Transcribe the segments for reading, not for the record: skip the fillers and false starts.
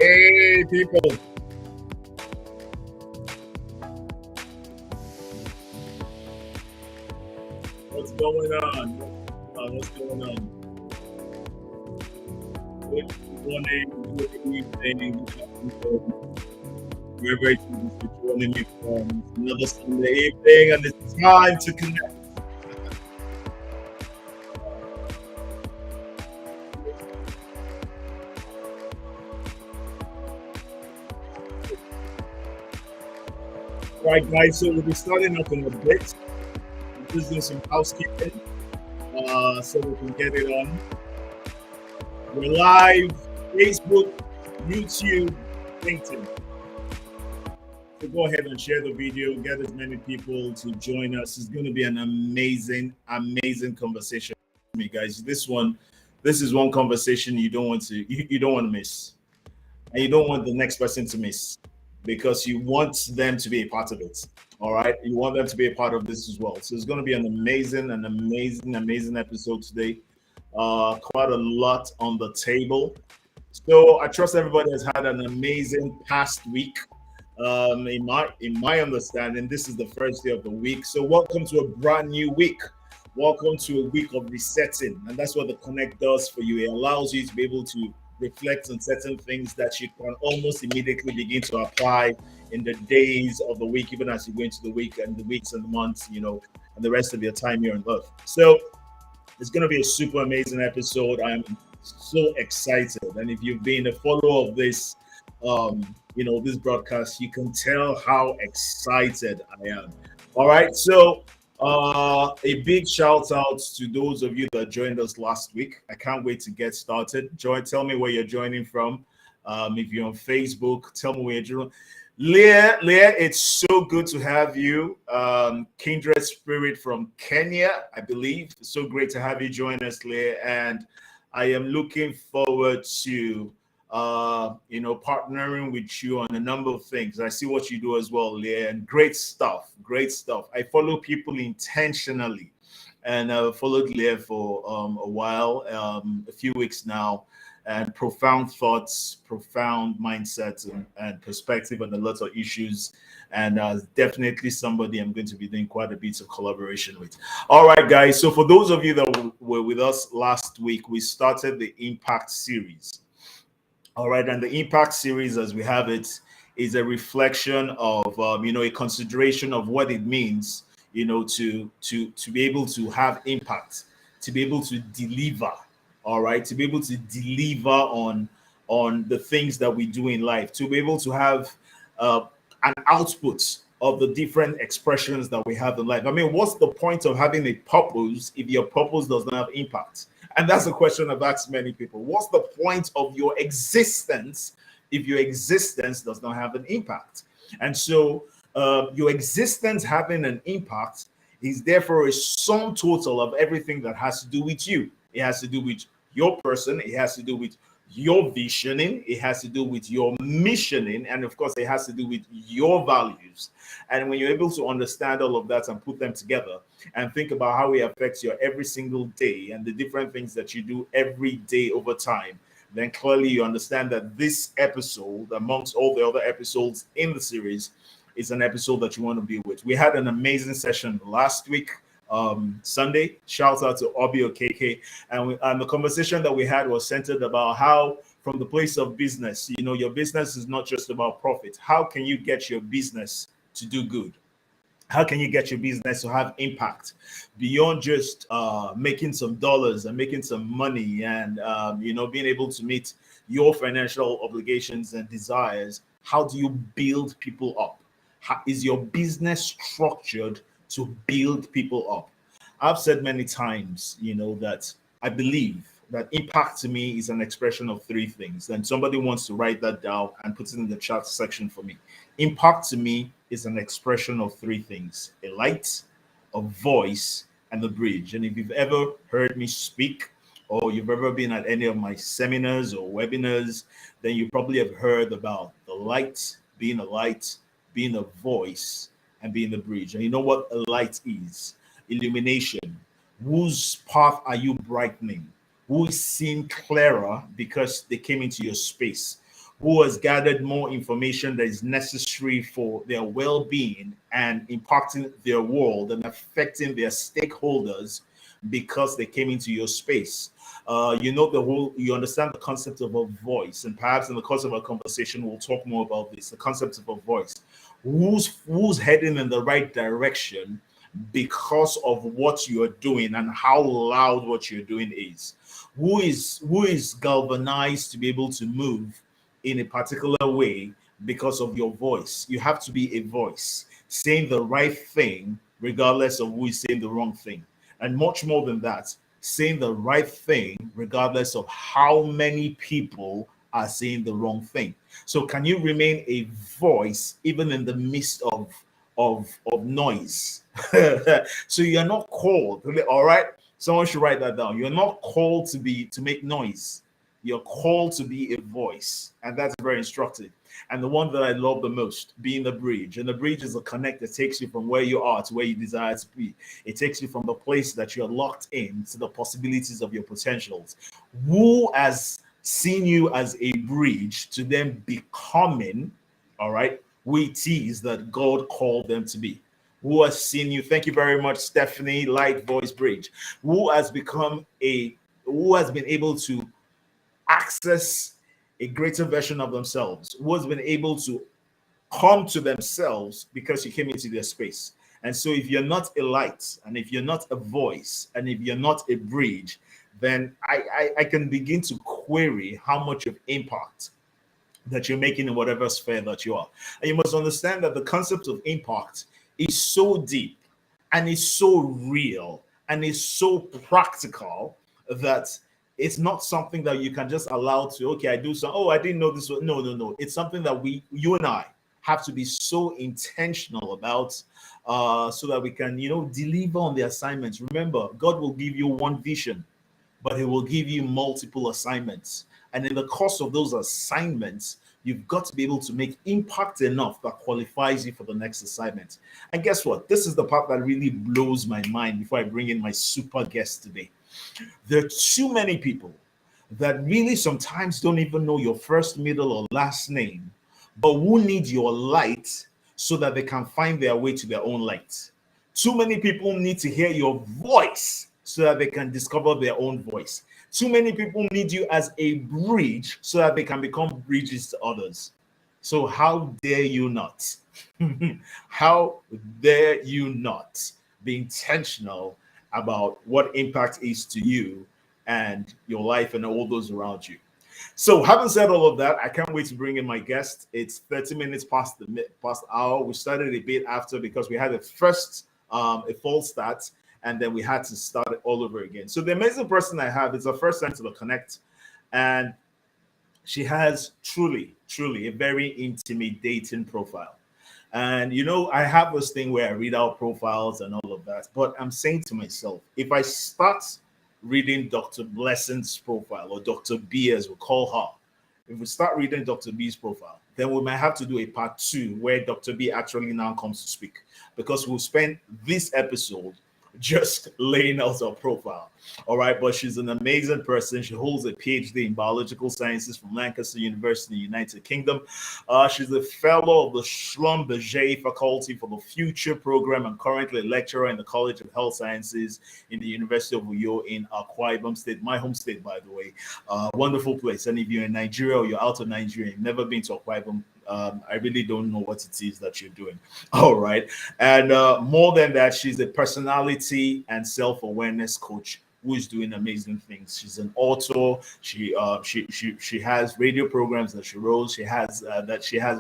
Hey, people. What's going on? What's going on? Good morning, good evening, good afternoon. Wherever it is you're joining me from. It's another Sunday evening, and it's time to connect. Right, guys, so we'll be starting up in a bit. Just doing some housekeeping so we can get it on. We're live, Facebook, YouTube, LinkedIn. So go ahead and share the video, get as many people to join us. It's going to be an amazing, amazing conversation for me, guys. This is one conversation you don't want to miss. And you don't want the next person to miss because you want them to be a part of it. All right. You want them to be a part of this as well. So it's going to be an amazing episode today. Quite a lot on the table. So I trust everybody has had an amazing past week. In my understanding, this is the first day of the week. So welcome to a brand new week. Welcome to a week of resetting, and that's what the Connect does for you. It allows you to be able to reflect on certain things that you can almost immediately begin to apply in the days of the week, even as you go into the week and the weeks and the months, and the rest of your time here on Earth. So it's going to be a super amazing episode. I'm so excited, and if you've been a follower of this broadcast, you can tell how excited I am. All right, so a big shout out to those of you that joined us last week. I can't wait to get started. Tell me where you're joining from. If you're on Facebook, tell me where you're joining. Leah, it's so good to have you. Kindred Spirit from Kenya, I believe. It's so great to have you join us, Leah. And I am looking forward to partnering with you on a number of things. I see what you do as well, Leah, and great stuff. I follow people intentionally, and I've followed Leah for a while, a few weeks now, and profound thoughts, profound mindsets, and perspective on a lot of issues. And definitely somebody I'm going to be doing quite a bit of collaboration with. All right, guys. So for those of you that were with us last week, we started the Impact series. All right, and the Impact series, as we have it, is a reflection of a consideration of what it means, to be able to have impact, to be able to deliver. All right, to be able to deliver on the things that we do in life, to be able to have an output of the different expressions that we have in life. I mean, what's the point of having a purpose if your purpose does not have impact? And that's the question I've asked many people. What's the point of your existence if your existence does not have an impact? And so your existence having an impact is therefore a sum total of everything that has to do with you. It has to do with your person. It has to do with your visioning. It has to do with your missioning. And of course, it has to do with your values. And when you're able to understand all of that and put them together and think about how it affects your every single day and the different things that you do every day over time, then clearly you understand that this episode, amongst all the other episodes in the series, is an episode that you want to be with. We had an amazing session last week, Sunday. Shout out to Obi Okeke. And the conversation that we had was centered about how, from the place of business, your business is not just about profit. How can you get your business to do good? How can you get your business to have impact beyond just making some dollars and making some money and being able to meet your financial obligations and desires? How do you build people up? How is your business structured to build people up? I've said many times, that I believe that impact to me is an expression of three things. And somebody wants to write that down and put it in the chat section for me. Impact to me is an expression of three things: a light, a voice, and a bridge. And if you've ever heard me speak, or you've ever been at any of my seminars or webinars, then you probably have heard about the light, being a voice, and being the bridge. And you know what a light is? Illumination. Whose path are you brightening? Who is seeing clearer because they came into your space? who has gathered more information that is necessary for their well-being and impacting their world and affecting their stakeholders because they came into your space. You understand the concept of a voice, and perhaps in the course of our conversation, we'll talk more about this. The concept of a voice, who's heading in the right direction because of what you're doing and how loud what you're doing is. Who is galvanized to be able to move in a particular way because of your voice. You have to be a voice saying the right thing regardless of who is saying the wrong thing. And much more than that, saying the right thing regardless of how many people are saying the wrong thing. So can you remain a voice even in the midst of noise? So you're not called, all right? Someone should write that down. You're not called to make noise. You're called to be a voice, and that's very instructive. And the one that I love the most, being the bridge. And the bridge is a connect that takes you from where you are to where you desire to be. It takes you from the place that you're locked in to the possibilities of your potentials. Who has seen you as a bridge to them becoming, all right, who it is that God called them to be? Who has seen you? Thank you very much, Stephanie, Light Voice Bridge. Who has been able to access a greater version of themselves, who has been able to come to themselves because you came into their space. And so if you're not a light, and if you're not a voice, and if you're not a bridge, then I can begin to query how much of impact that you're making in whatever sphere that you are. And you must understand that the concept of impact is so deep and is so real and is so practical that it's not something that you can just allow to, okay, I do so. Oh, I didn't know this was. No, no, no. It's something that you and I have to be so intentional about, so that we can, deliver on the assignments. Remember, God will give you one vision, but he will give you multiple assignments. And in the course of those assignments, you've got to be able to make impact enough that qualifies you for the next assignment. And guess what? This is the part that really blows my mind before I bring in my super guest today. There are too many people that really sometimes don't even know your first, middle, or last name, but who need your light so that they can find their way to their own light. Too many people need to hear your voice so that they can discover their own voice. Too many people need you as a bridge so that they can become bridges to others. So how dare you not? How dare you not be intentional about what impact is to you and your life and all those around you? So having said all of that, I can't wait to bring in my guest. It's 30 minutes past the hour. We started a bit after because we had a false start, and then we had to start it all over again. So the amazing person I have is a first time to the Connect, and she has truly, truly a very intimidating profile. And I have this thing where I read out profiles and all of that, but I'm saying to myself, if I start reading Dr. Blessing's profile, or Dr. B as we call her, if we start reading Dr. B's profile, then we might have to do a part 2 where Dr. B actually now comes to speak, because we'll spend this episode just laying out her profile. All right, but she's an amazing person. She holds a PhD in biological sciences from Lancaster University in the United Kingdom. She's a fellow of the Schlumberger Faculty for the Future Program and currently a lecturer in the College of Health Sciences in the University of Uyo in Akwa Ibom State, my home state, by the way. Wonderful place. And if you're in Nigeria or you're out of Nigeria, you've never been to Akwa Ibom, I really don't know what it is that you're doing. All right. And more than that, she's a personality and self-awareness coach who is doing amazing things. She's an author. She has radio programs that she rolls. She has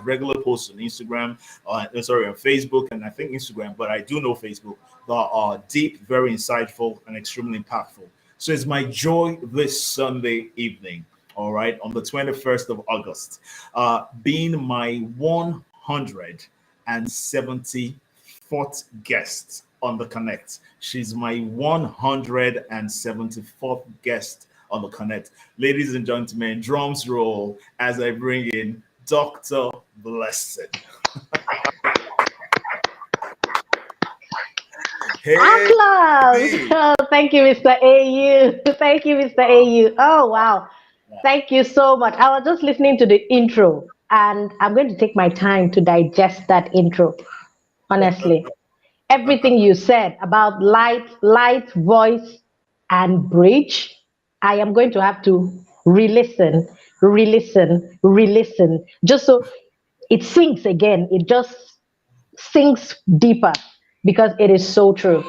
regular posts on Instagram, on Facebook, and I think Instagram, but I do know Facebook, that are deep, very insightful, and extremely impactful. So it's my joy this Sunday evening, all right, on the 21st of August, being my 174th guest on the Connect. She's my 174th guest on the Connect. Ladies and gentlemen, drums roll as I bring in Dr. Blessing. Hey, applause. Oh, thank you, Mr. AU. Thank you, Mr. AU. Oh, wow. Thank you so much. I was just listening to the intro and I'm going to take my time to digest that intro, honestly. Everything you said about light, voice, and bridge, I am going to have to re-listen, just so it sinks again. It just sinks deeper because it is so true.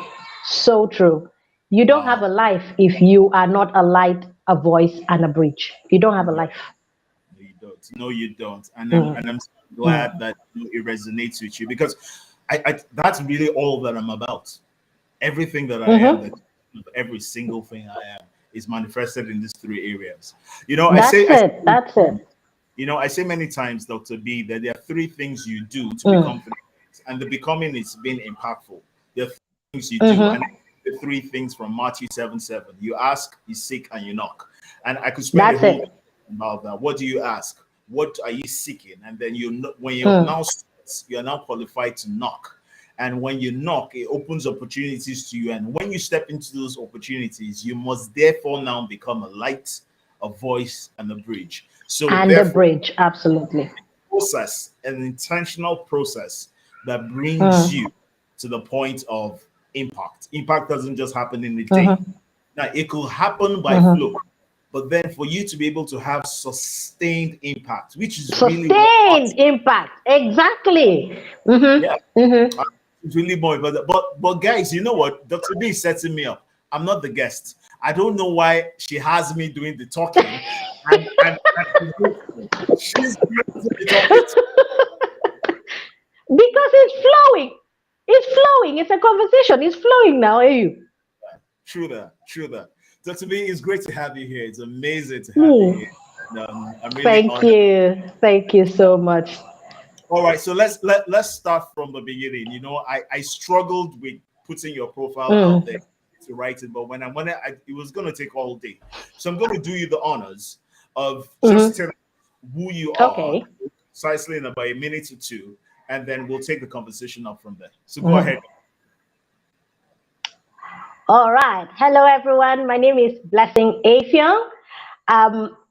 So true. You don't have Wow. a life if you are not a light, a voice, and a bridge. You don't have a No, life. no, you don't. No, you don't. Mm, And I'm so mm, glad that it resonates with you because I that's really all that I'm about. Everything that I am, that mhm. every single thing I am is manifested in these three areas. You know, That's it. That's it. I say many times, Dr. B, that there are three things you do to become Mm, three things, and the becoming is being impactful. There are three things you do, and mhm. the three things from Matthew 7:7. You ask, you seek, and you knock. And I could spend a That's whole it. day about that. What do you ask? What are you seeking? And then when you're Mm. now you're now qualified to knock. And when you knock, it opens opportunities to you. And when you step into those opportunities, you must therefore now become a light, a voice, and a bridge. So And the therefore, bridge, absolutely. process, an intentional process that brings Mm, you to the point of impact. Impact doesn't just happen in a day. mhm, Now, it could happen by mhm. flow, but then for you to be able to have sustained impact, which is really what art, Sustained impact. Exactly. Mm-hmm. yeah, Mm-hmm. it's really more important. But guys, you know what? Dr. B is setting me up. I'm not the guest. I don't know why she has me doing the talking, and she's doing the talking. Because it's flowing. It's flowing. It's a conversation. It's flowing now, are you? True that. True that. Dr. B, it's great to have you here. It's amazing to have you Mm. here. And, I'm really Thank honored. you. Thank you so much. All right, so let's start from the beginning. I struggled with putting your profile out there Mm. to write it, but it was going to take all day. So I'm going to do you the honors of just Mm-hmm. telling who you are Okay. precisely in about a minute or two, and then we'll take the conversation up from there. So go ahead. Mm. All right. Hello, everyone. My name is Blessing Effiong.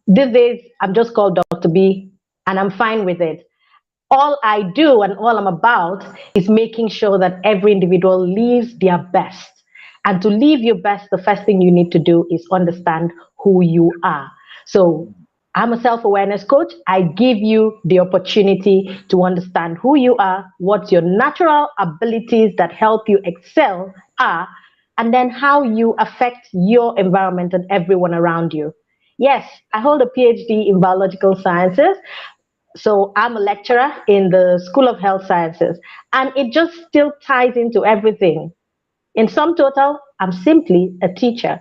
These days, I'm just called Dr. B, and I'm fine with it. All I do and all I'm about is making sure that every individual lives their best. And to live your best, the first thing you need to do is understand who you are. So I'm a self awareness coach. I give you the opportunity to understand who you are, what your natural abilities that help you excel are, and then how you affect your environment and everyone around you. Yes, I hold a PhD in biological sciences, so I'm a lecturer in the School of Health Sciences, and it just still ties into everything. In sum total, I'm simply a teacher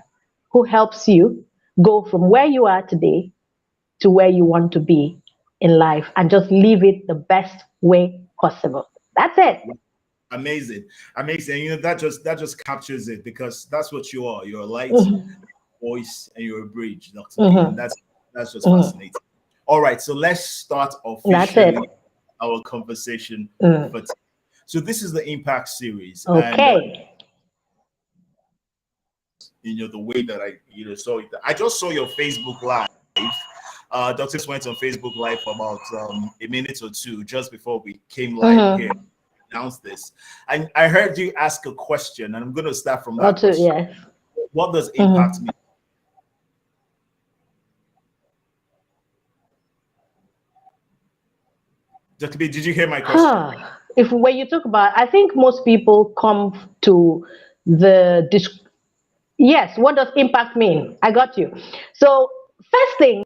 who helps you go from where you are today to where you want to be in life and just live it the best way possible. That's it. Amazing, amazing. That just captures it because that's what you are. You're a light, Mhm, voice, and you're a bridge, Dr. B, and mhm, that's just mhm. fascinating. All right, so let's start That's it. officially our conversation Mm. for today. So this is the Impact series, and Okay. the way that I saw it. I just saw your Facebook live. Dr. went on Facebook live for about a minute or two just before we came live here. Mhm. Announced this, and I heard you ask a question, and I'm going to start from Or that two, question. yes. What does impact Mhm. mean? Dr. B, did you hear my question? If when you talk about, I think most people come to the yes. What does impact mean? I got you. So first thing,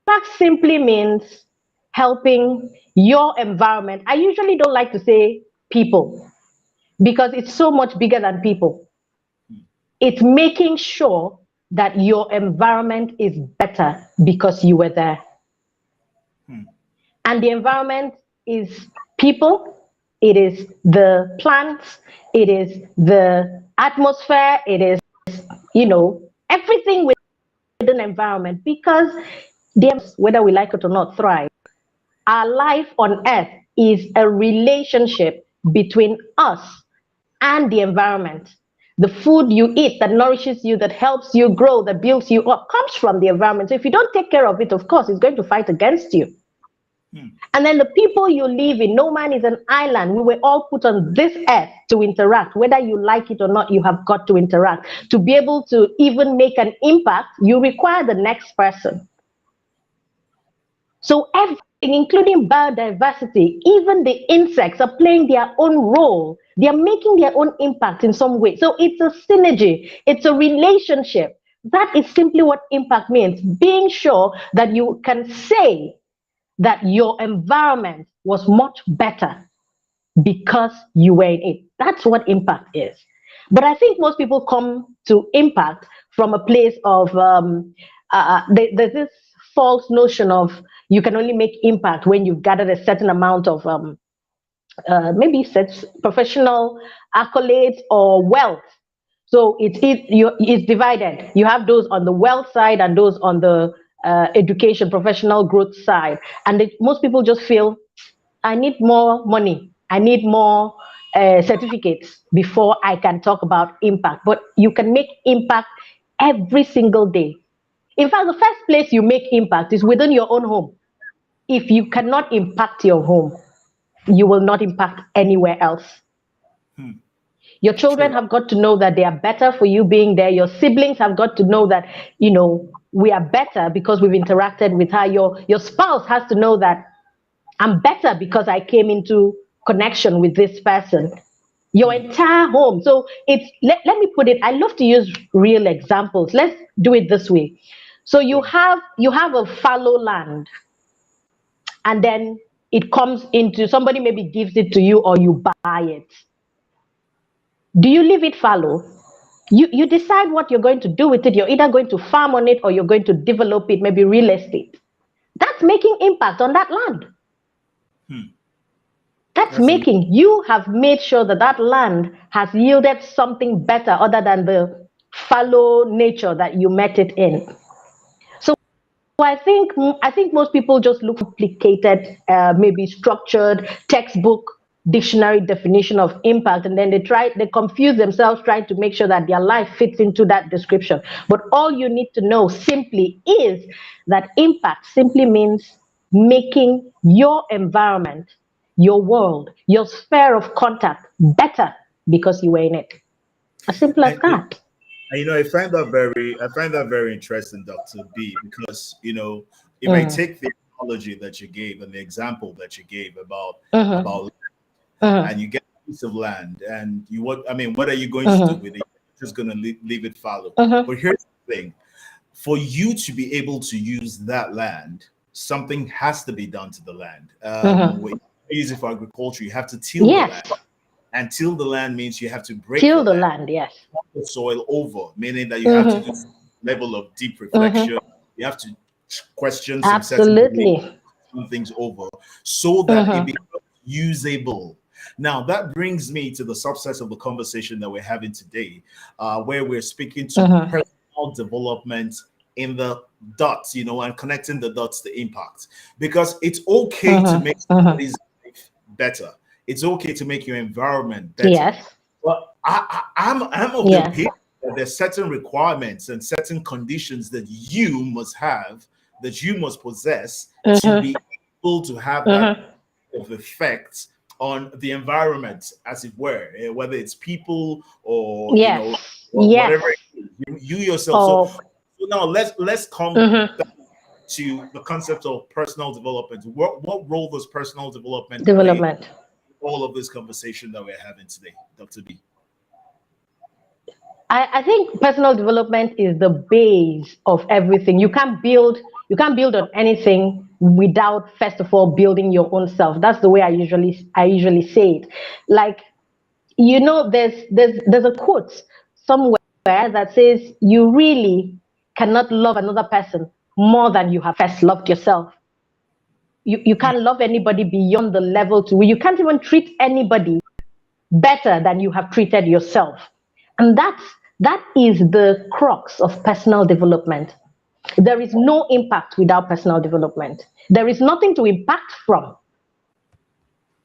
impact simply means helping your environment. I usually don't like to say people because it's so much bigger than people. It's making sure that your environment is better because you were there. Hmm. And the environment is people, it is the plants, it is the atmosphere, it is, everything within the environment because whether we like it or not, thrive. Our life on earth is a relationship between us and the environment. The food you eat that nourishes you, that helps you grow, that builds you up, comes from the environment. So if you don't take care of it, of course, it's going to fight against you. And then the people you live in, no man is an island. We were all put on this earth to interact. Whether you like it or not, you have got to interact. To be able to even make an impact, you require the next person. So everything, including biodiversity, even the insects are playing their own role. They are making their own impact in some way. So it's a synergy, it's a relationship. That is simply what impact means. Being sure that you can say that your environment was much better because you were in it. That's what impact is. But I think most people come to impact from a place of there's this false notion of you can only make impact when you've gathered a certain amount of maybe professional accolades or wealth. So it's divided. You have those on the wealth side and those on the education, professional growth side. And most people just feel, I need more money. I need more certificates before I can talk about impact. But you can make impact every single day. In fact, the first place you make impact is within your own home. If you cannot impact your home, you will not impact anywhere else. Your children have got to know that they are better for you being there. Your siblings have got to know that, we are better because we've interacted with her. Your spouse has to know that I'm better because I came into connection with this person. Your entire home. So let me put it, I love to use real examples. Let's do it this way. So you have a fallow land, and then it comes into, somebody maybe gives it to you or you buy it. Do you leave it fallow? You decide what you're going to do with it. You're either going to farm on it or you're going to develop it, maybe real estate. That's making impact on that land. That's making, you have made sure that that land has yielded something better other than the fallow nature that you met it in. So I think most people just look for complicated, maybe structured textbook dictionary definition of impact, and then they confuse themselves trying to make sure that their life fits into that description. But all you need to know simply is that impact simply means making your environment, your world, your sphere of contact better because you were in it. As simple as that. I find that very interesting, Dr. B, because if I take the analogy that you gave and the example that you gave about and you get a piece of land and what are you going to do with it? You're just going to leave it fallow. But here's the thing: for you to be able to use that land, something has to be done to the land. Use it for agriculture, you have to till the land. And till the land means you have to break the land, yes. The soil over, meaning that you have to do some level of deep reflection. You have to question some certain things over so that it becomes usable. Now, that brings me to the subset of the conversation that we're having today, where we're speaking to personal development in the dots, and connecting the dots to impact. Because it's okay to make somebody's life better. It's okay to make your environment better. Yes. But I'm of the opinion that there's certain requirements and certain conditions that you must have, that you must possess to be able to have that of effect on the environment, as it were, whether it's people or whatever it is, you yourself. So now let's come to the concept of personal development. What role does personal development play? All of this conversation that we're having today, Dr. B? I think personal development is the base of everything. You can't build on anything without first of all building your own self. That's the way I usually say it. Like, there's a quote somewhere that says you really cannot love another person more than you have first loved yourself. You can't love anybody beyond the level to where you can't even treat anybody better than you have treated yourself. And that is the crux of personal development. There is no impact without personal development. There is nothing to impact from.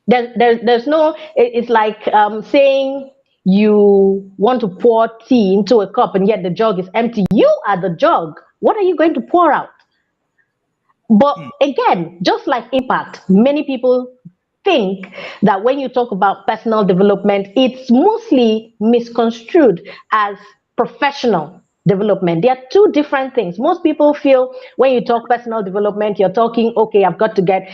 There's no, it's like saying you want to pour tea into a cup and yet the jug is empty. You are the jug. What are you going to pour out? But again, just like impact, many people think that when you talk about personal development, it's mostly misconstrued as professional development. They are two different things. Most people feel when you talk personal development, you're talking, okay, I've got to get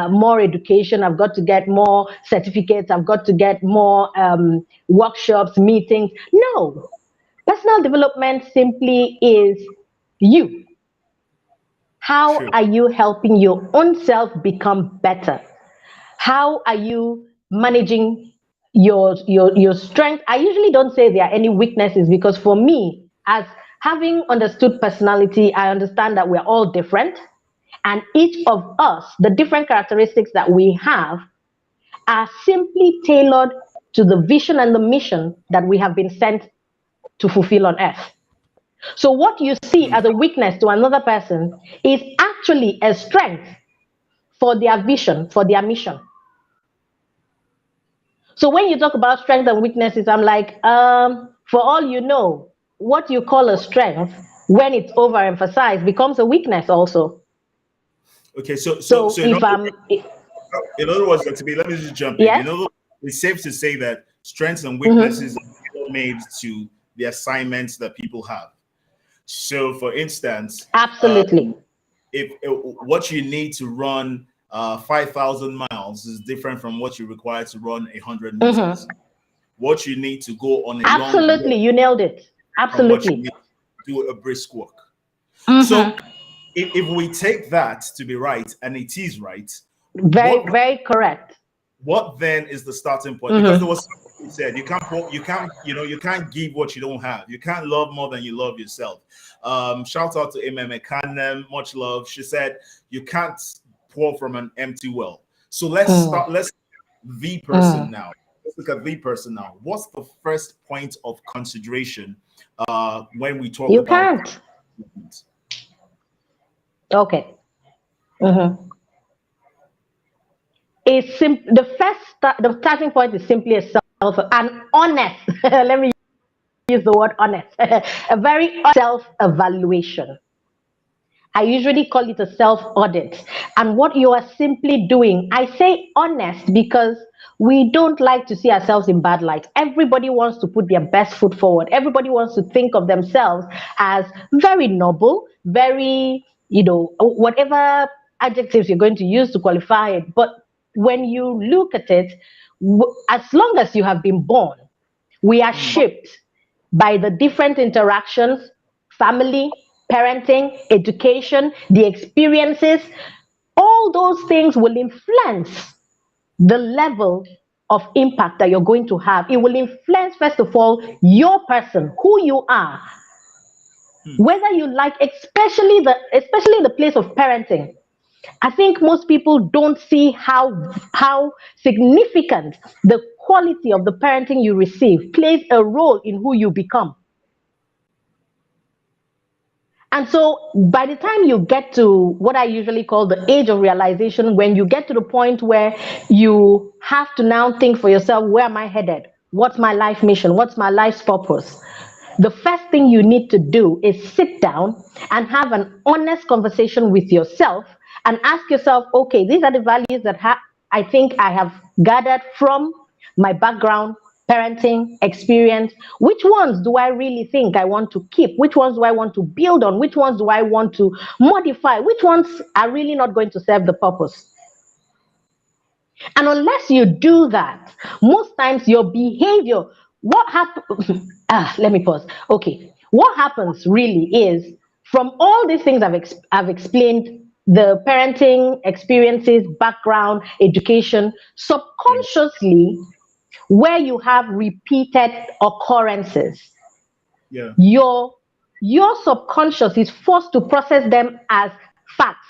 more education, I've got to get more certificates, I've got to get more workshops, meetings. No, personal development simply is you. How Sure. are you helping your own self become better? How are you managing your strength? I usually don't say there are any weaknesses because for me, as having understood personality, I understand that we're all different, and each of us, the different characteristics that we have, are simply tailored to the vision and the mission that we have been sent to fulfill on earth. So what you see as a weakness to another person is actually a strength for their vision, for their mission. So when you talk about strength and weaknesses, I'm like, for all you know, what you call a strength, when it's overemphasized, becomes a weakness also. Okay, so So if I'm, in other words, Dr. B, let me just jump in. yes, In other words, it's safe to say that strengths and mm-hmm. weaknesses are made to the assignments that people have. So, for instance, Absolutely. if what you need to run 5,000 miles is different from what you require to run 100 meters. Mm-hmm. What you need to go on a long Absolutely, walk you nailed it. from what you Absolutely. need to do a brisk walk. So, Mm-hmm. if we take that to be right, and it is right, Very, what very correct. what then is the starting point? Because there Mm-hmm. was something you said, you can't give what you don't have. You can't love more than you love yourself. Shout out to Emma Kanem, much love. She said you can't pour from an empty well. So let's Mm. start. Let's the person Mm. now. Let's look at the person now. What's the first point of consideration when we talk You about can't. Okay. Mm-hmm. The starting point is simply an honest. Let me use the word honest. A very self evaluation. I usually call it a self audit. And what you are simply doing, I say honest because we don't like to see ourselves in bad light. Everybody wants to put their best foot forward. Everybody wants to think of themselves as very noble, very, whatever adjectives you're going to use to qualify it. But when you look at it, as long as you have been born, we are shaped by the different interactions, family, parenting, education, the experiences. All those things will influence the level of impact that you're going to have. It will influence, first of all, your person, who you are, whether you like, especially the place of parenting. I think most people don't see how significant the quality of the parenting you receive plays a role in who you become. And so by the time you get to what I usually call the age of realization, when you get to the point where you have to now think for yourself, where am I headed? What's my life mission? What's my life's purpose? The first thing you need to do is sit down and have an honest conversation with yourself and ask yourself, okay, these are the values that I think I have gathered from my background, parenting, experience. Which ones do I really think I want to keep? Which ones do I want to build on? Which ones do I want to modify? Which ones are really not going to serve the purpose? And unless you do that, most times your behavior, what happens? Let me pause. Okay, what happens really is from all these things I've explained, the parenting experiences, background, education, Yeah, subconsciously, where you have repeated occurrences, yeah, your your subconscious is forced to process them as facts,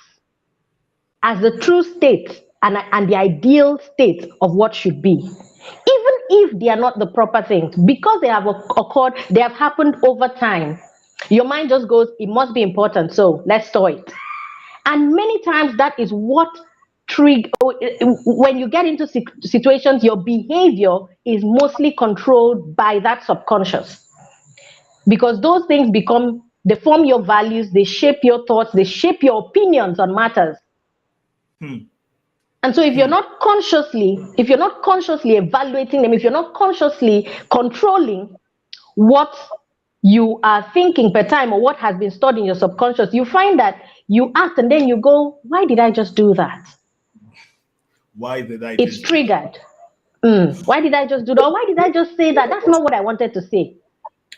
as the true state and the ideal state of what should be. Even if they are not the proper things, because they have occurred, they have happened over time, your mind just goes, it must be important, so let's store it. And many times that is what when you get into situations, your behavior is mostly controlled by that subconscious, because those things they form your values, they shape your thoughts, they shape your opinions on matters. And so if you're not consciously evaluating them, if you're not consciously controlling what you are thinking per time or what has been stored in your subconscious, you find that you act and then you go, why did I just do that? Why did I It's triggered. Why did I just do that? Or why did I just say that? That's not what I wanted to say.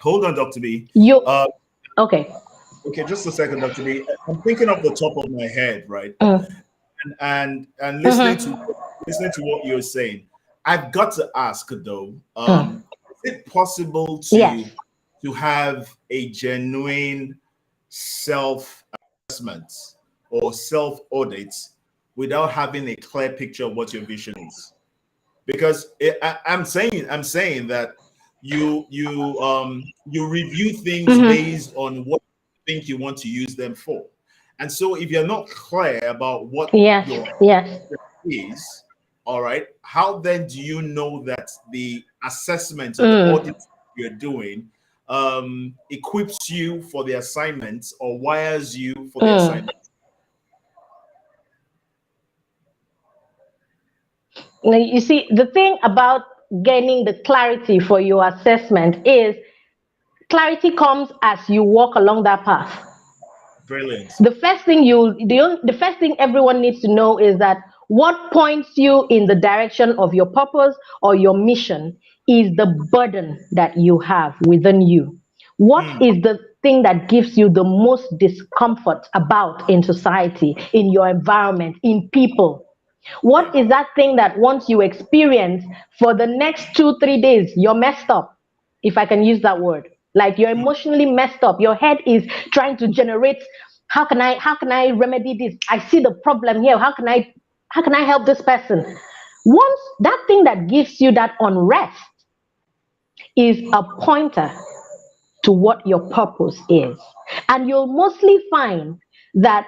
Hold on, Dr. B. Okay. Okay, just a second, Dr. B. I'm thinking off the top of my head, right? And listening to what you're saying. I've got to ask though, is it possible to have a genuine self-assessment or self-audit without having a clear picture of what your vision is? Because I'm saying that you review things based on what you think you want to use them for. And so if you're not clear about what your is, all right, how then do you know that the assessment or the audit you're doing equips you for the assignment or wires you for the assignment? Now, you see, the thing about gaining the clarity for your assessment is clarity comes as you walk along that path. Brilliant. The first thing everyone needs to know is that what points you in the direction of your purpose or your mission is the burden that you have within you. What is the thing that gives you the most discomfort about in society, in your environment, in people? What is that thing that once you experience for the next 2-3 days, you're messed up, if I can use that word? Like you're emotionally messed up. Your head is trying to generate, how can I remedy this? I see the problem here. How can I help this person? Once that thing that gives you that unrest is a pointer to what your purpose is. And you'll mostly find that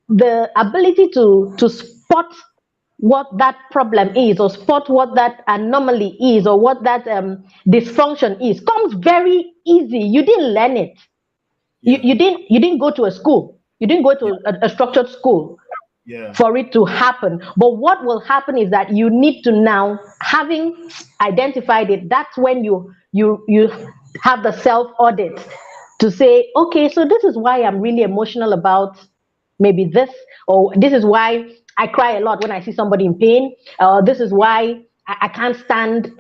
the ability to spot what that problem is, or spot what that anomaly is, or what that dysfunction is, comes very easy. You didn't learn it. You didn't go to a school. You didn't go to a structured school for it to happen. But what will happen is that you need to now, having identified it, that's when you have the self audit to say, okay, so this is why I'm really emotional about maybe this, or this is why I cry a lot when I see somebody in pain. This is why I can't stand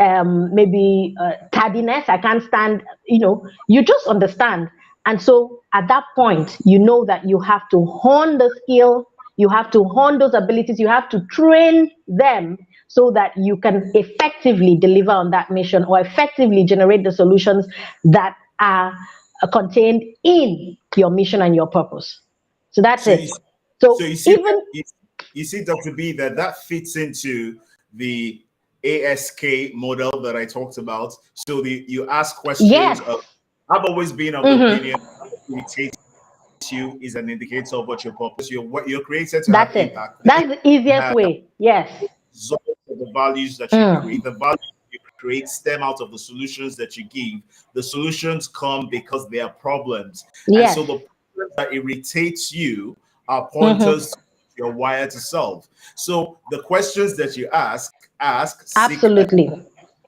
maybe tardiness. I can't stand, you just understand. And so at that point, you know that you have to hone the skill, you have to hone those abilities, you have to train them so that you can effectively deliver on that mission or effectively generate the solutions that are contained in your mission and your purpose. So that's it. So you see, Dr. B, that fits into the ASK model that I talked about. So you ask questions of, I've always been of the opinion irritates you is an indicator of what your purpose, what you're created to have impact. That's the easiest way. Yes. The values that you create, the values you create stem out of the solutions that you give. The solutions come because they are problems. Yes. And so the problems that irritates you are pointers you're wired to solve. So the questions that you ask absolutely.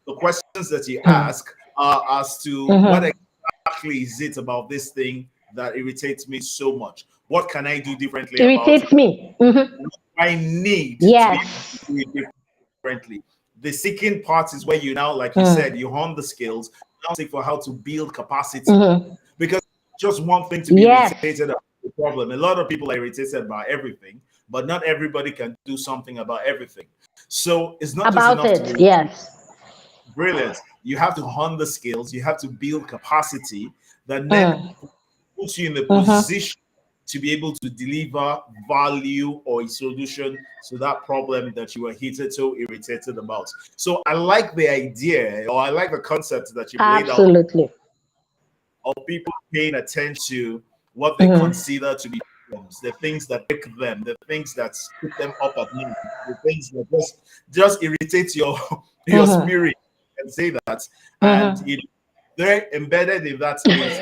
The questions that you ask are as to what exactly is it about this thing that irritates me so much? What can I do differently irritates about it? me? I need to be able to do it differently. The seeking part is where you now, like you said, you hone the skills, now seek for how to build capacity. Because just one thing to be irritated about the problem. A lot of people are irritated about everything, but not everybody can do something about everything. So it's not about just enough it. to be Yes. brilliant. You have to hone the skills, you have to build capacity that then puts you in the position to be able to deliver value or a solution to that problem that you were so irritated about. So I like the idea, or I like the concept that you've laid out Absolutely. of people paying attention to what they consider to be problems, the things that break them, the things that keep them up at night, the things that just irritate your your spirit, and say that, and they're embedded in that space.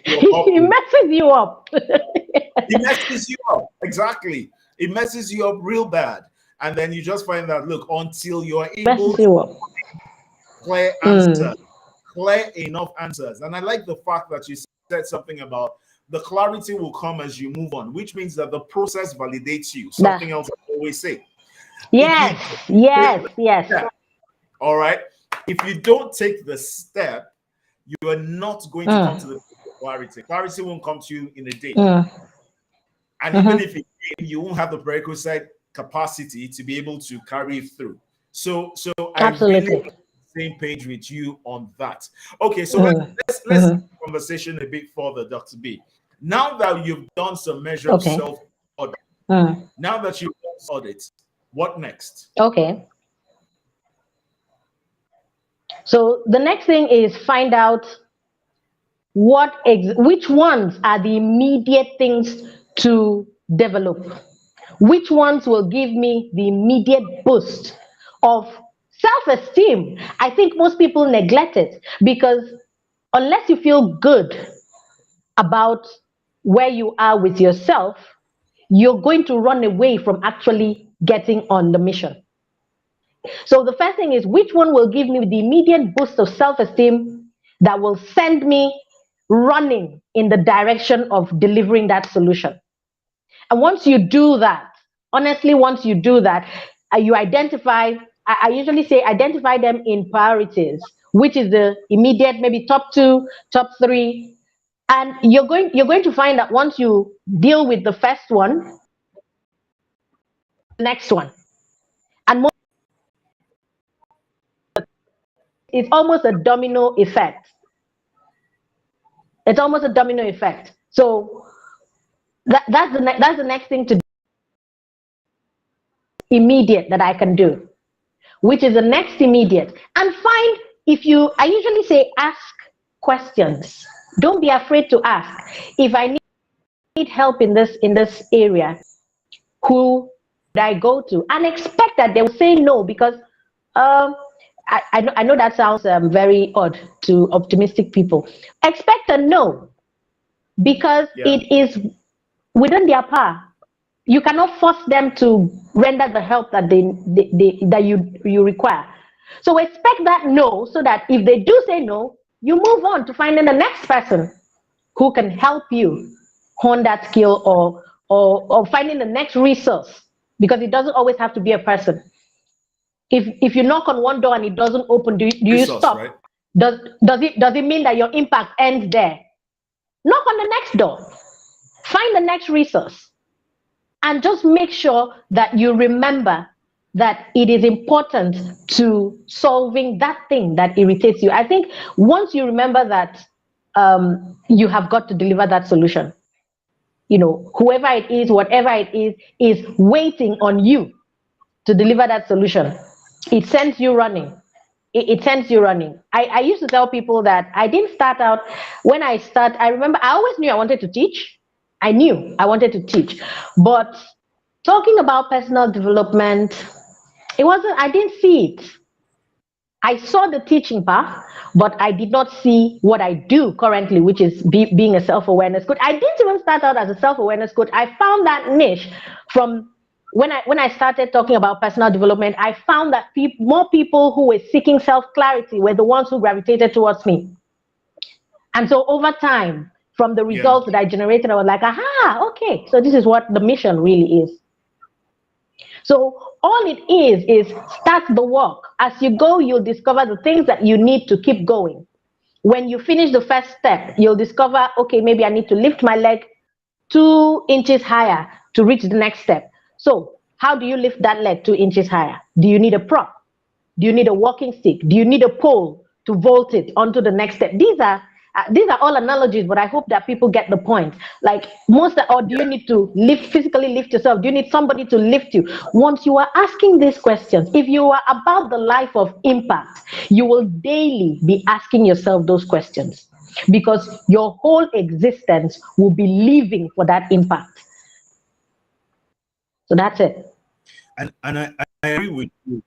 It messes you up. It messes you up. Exactly. It messes you up real bad. And then you just find that, look, until you're able to clear answers, clear enough answers. And I like the fact that you said something about the clarity will come as you move on, which means that the process validates you. Something else I always say. Yes. All right. If you don't take the step, you are not going to come to the clarity. Clarity won't come to you in a day. And even if it came, you won't have the prerequisite capacity to be able to carry it through. So I really on the same page with you on that. Okay, so let's take the conversation a bit further, Dr. B. Now that you've done some measure of self-audit, now that you've done audit, what next? Okay. So the next thing is find out which ones are the immediate things to develop. Which ones will give me the immediate boost of self-esteem? I think most people neglect it because unless you feel good about where you are with yourself, you're going to run away from actually getting on the mission. So the first thing is, which one will give me the immediate boost of self-esteem that will send me running in the direction of delivering that solution? And once you do that, honestly, once you do that, you identify, I usually say identify them in priorities, which is the immediate, maybe top 2, top 3. And you're going to find that once you deal with the first one, the next one. And it's almost a domino effect. It's almost a domino effect. So that's the next thing to do. Immediate that I can do, which is the next immediate. And find, I usually say ask questions. Don't be afraid to ask. If I need help in this area, who would I go to? And expect that they will say no, because I know that sounds very odd to optimistic people. Expect a no, because it is within their power. You cannot force them to render the help that that you require. So expect that no, so that if they do say no, you move on to finding the next person who can help you hone that skill, or finding the next resource, because it doesn't always have to be a person. If you knock on one door and it doesn't open, do you stop? Right? Does it mean that your impact ends there? Knock on the next door. Find the next resource. And just make sure that you remember that it is important to solving that thing that irritates you. I think once you remember that you have got to deliver that solution, whoever it is, whatever it is waiting on you to deliver that solution. It sends you running. It sends you running. I used to tell people that I didn't start out, I remember I always knew I wanted to teach. I knew I wanted to teach, but talking about personal development, I didn't see it. I saw the teaching path, but I did not see what I do currently, which is being a self-awareness coach. I didn't even start out as a self-awareness coach. I found that niche from when I started talking about personal development. I found that more people who were seeking self-clarity were the ones who gravitated towards me. And so over time, from the results that I generated, I was like, aha, okay, so this is what the mission really is. So all it is start the work. As you go, you'll discover the things that you need to keep going. When you finish the first step, you'll discover, okay, maybe I need to lift my leg 2 inches higher to reach the next step. So how do you lift that leg 2 inches higher? Do you need a prop? Do you need a walking stick? Do you need a pole to vault it onto the next step? These are all analogies, but I hope that people get the point. Like or do you need to physically lift yourself? Do you need somebody to lift you? Once you are asking these questions, if you are about the life of impact, you will daily be asking yourself those questions, because your whole existence will be living for that impact. So that's it. And I agree with you.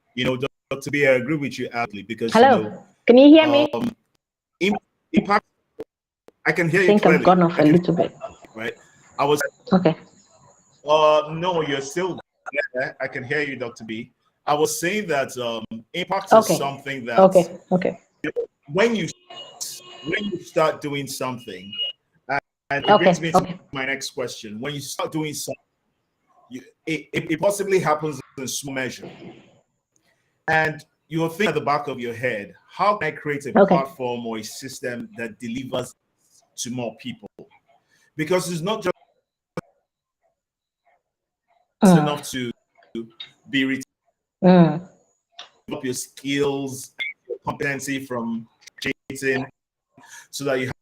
Dr. B, I agree with you absolutely because Hello, can you hear me? Impact. I can hear I you think I've clearly. gone off a little bit. Right. I was. Okay. No, you're still there. I can hear you, Dr. B. I was saying that impact is Okay. something that Okay. when you start doing something, and it brings Okay. me to my next question. When you start doing something, it possibly happens in small measure, and you'll think at the back of your head, how can I create a Okay. platform or a system that delivers to more people? Because it's not just enough to be written up your skills, your competency from creating, so that you have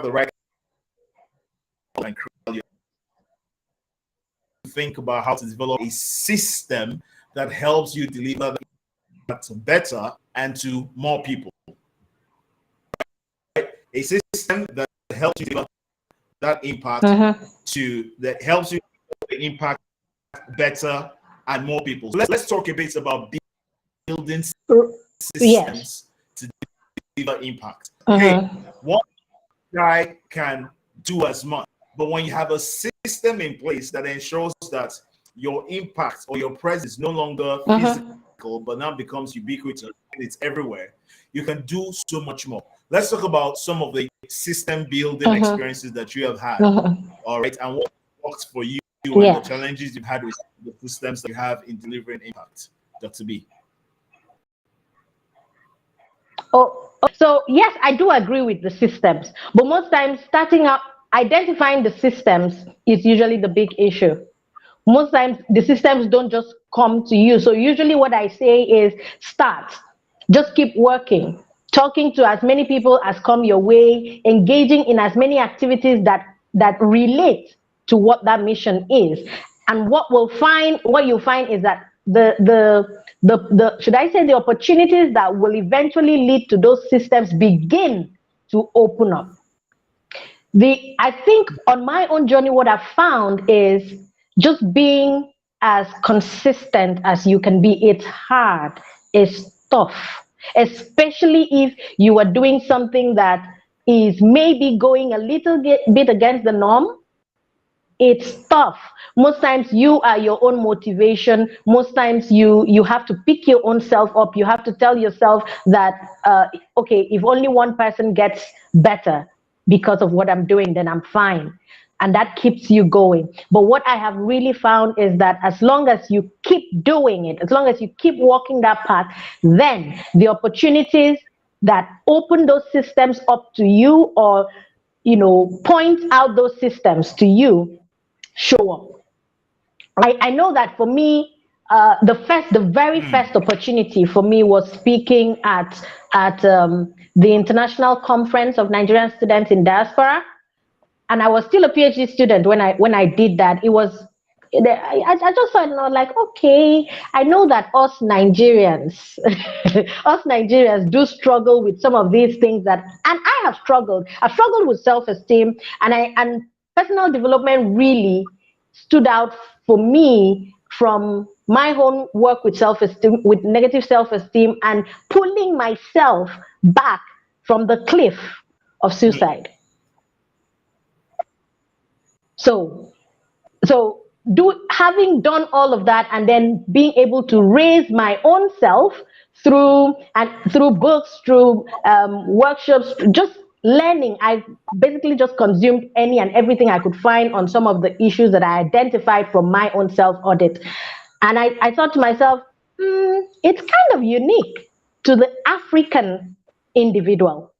the right and think about how to develop a system that helps you deliver that better and to more people. Right? A system that helps you deliver that impact that helps you the impact better and more people. So let's talk a bit about building systems to deliver impact. Hey, one guy can do as much, but when you have a system in place that ensures that your impact or your presence is no longer physical, but now becomes ubiquitous and it's everywhere, you can do so much more. Let's talk about some of the system building experiences that you have had. All right, and what works for you and the challenges you've had with the systems that you have in delivering impact. Dr. B. So yes, I do agree with the systems, but most times starting out, identifying the systems is usually the big issue. Most times the systems don't just come to you. So usually what I say is start, just keep working, talking to as many people as come your way, engaging in as many activities that relate to what that mission is. And what you'll find is that the should I say the opportunities that will eventually lead to those systems begin to open up. I think on my own journey, what I've found is just being as consistent as you can be. It's hard, it's tough, especially if you are doing something that is maybe going a little bit against the norm. It's tough. Most times you are your own motivation. Most times you have to pick your own self up. You have to tell yourself that okay, if only one person gets better because of what I'm doing, then I'm fine. And that keeps you going. But what I have really found is that as long as you keep doing it, as long as you keep walking that path, then the opportunities that open those systems up to you, or point out those systems to you, show up. I know that for me, the very first opportunity for me was speaking at the International Conference of Nigerian Students in Diaspora, and I was still a PhD student when I did that. It was I just thought, like, okay, I know that us Nigerians, us Nigerians do struggle with some of these things and I have struggled. I've struggled with self-esteem, and personal development really stood out for me from my own work with self-esteem, with negative self-esteem, and pulling myself back from the cliff of suicide. So having done all of that and then being able to raise my own self through books, through workshops, just learning. I basically just consumed any and everything I could find on some of the issues that I identified from my own self audit. And I thought to myself, it's kind of unique to the African individual.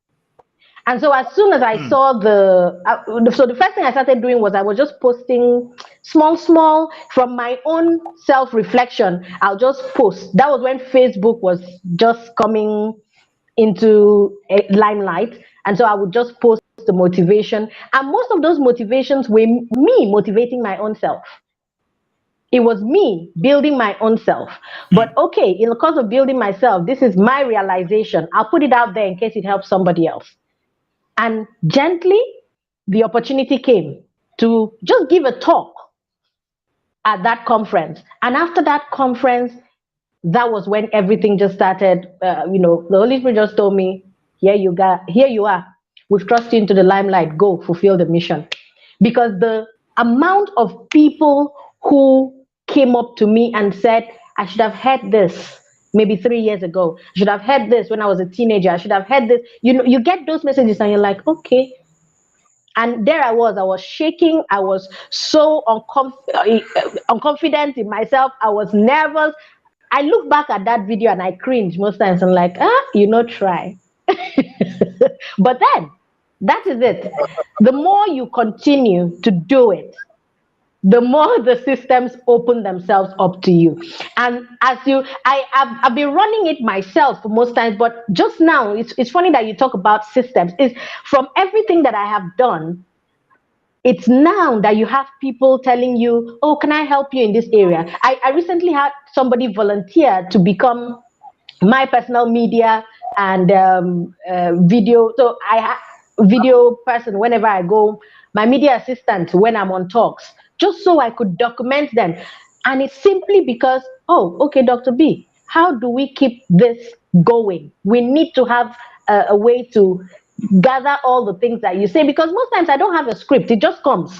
And so as soon as I saw so the first thing I started doing was I was just posting small from my own self-reflection. I'll just post. That was when Facebook was just coming into a limelight. And so I would just post the motivation. And most of those motivations were me motivating my own self. It was me building my own self. But okay, in the course of building myself, this is my realization. I'll put it out there in case it helps somebody else. And gently, the opportunity came. to just give a talk at that conference. And after that conference, that was when everything just started. The Holy Spirit just told me, here you are. We've thrust you into the limelight. Go fulfill the mission. Because the amount of people who came up to me and said, I should have heard this maybe 3 years ago. I should have heard this when I was a teenager. I should have heard this. You get those messages and you're like, okay. And there I was shaking. I was so unconfident in myself. I was nervous. I look back at that video and I cringe most times. I'm like, try. But then, that is it. The more you continue to do it, the more the systems open themselves up to you. And I've been running it myself for most times, but just now, it's funny that you talk about systems. It's from everything that I have done, it's now that you have people telling you, oh, can I help you in this area? I recently had somebody volunteer to become my personal media and video. So video person whenever I go, my media assistant when I'm on talks, just so I could document them. And it's simply because, oh, okay, Dr. B, how do we keep this going? We need to have a way to gather all the things that you say, because most times I don't have a script, it just comes.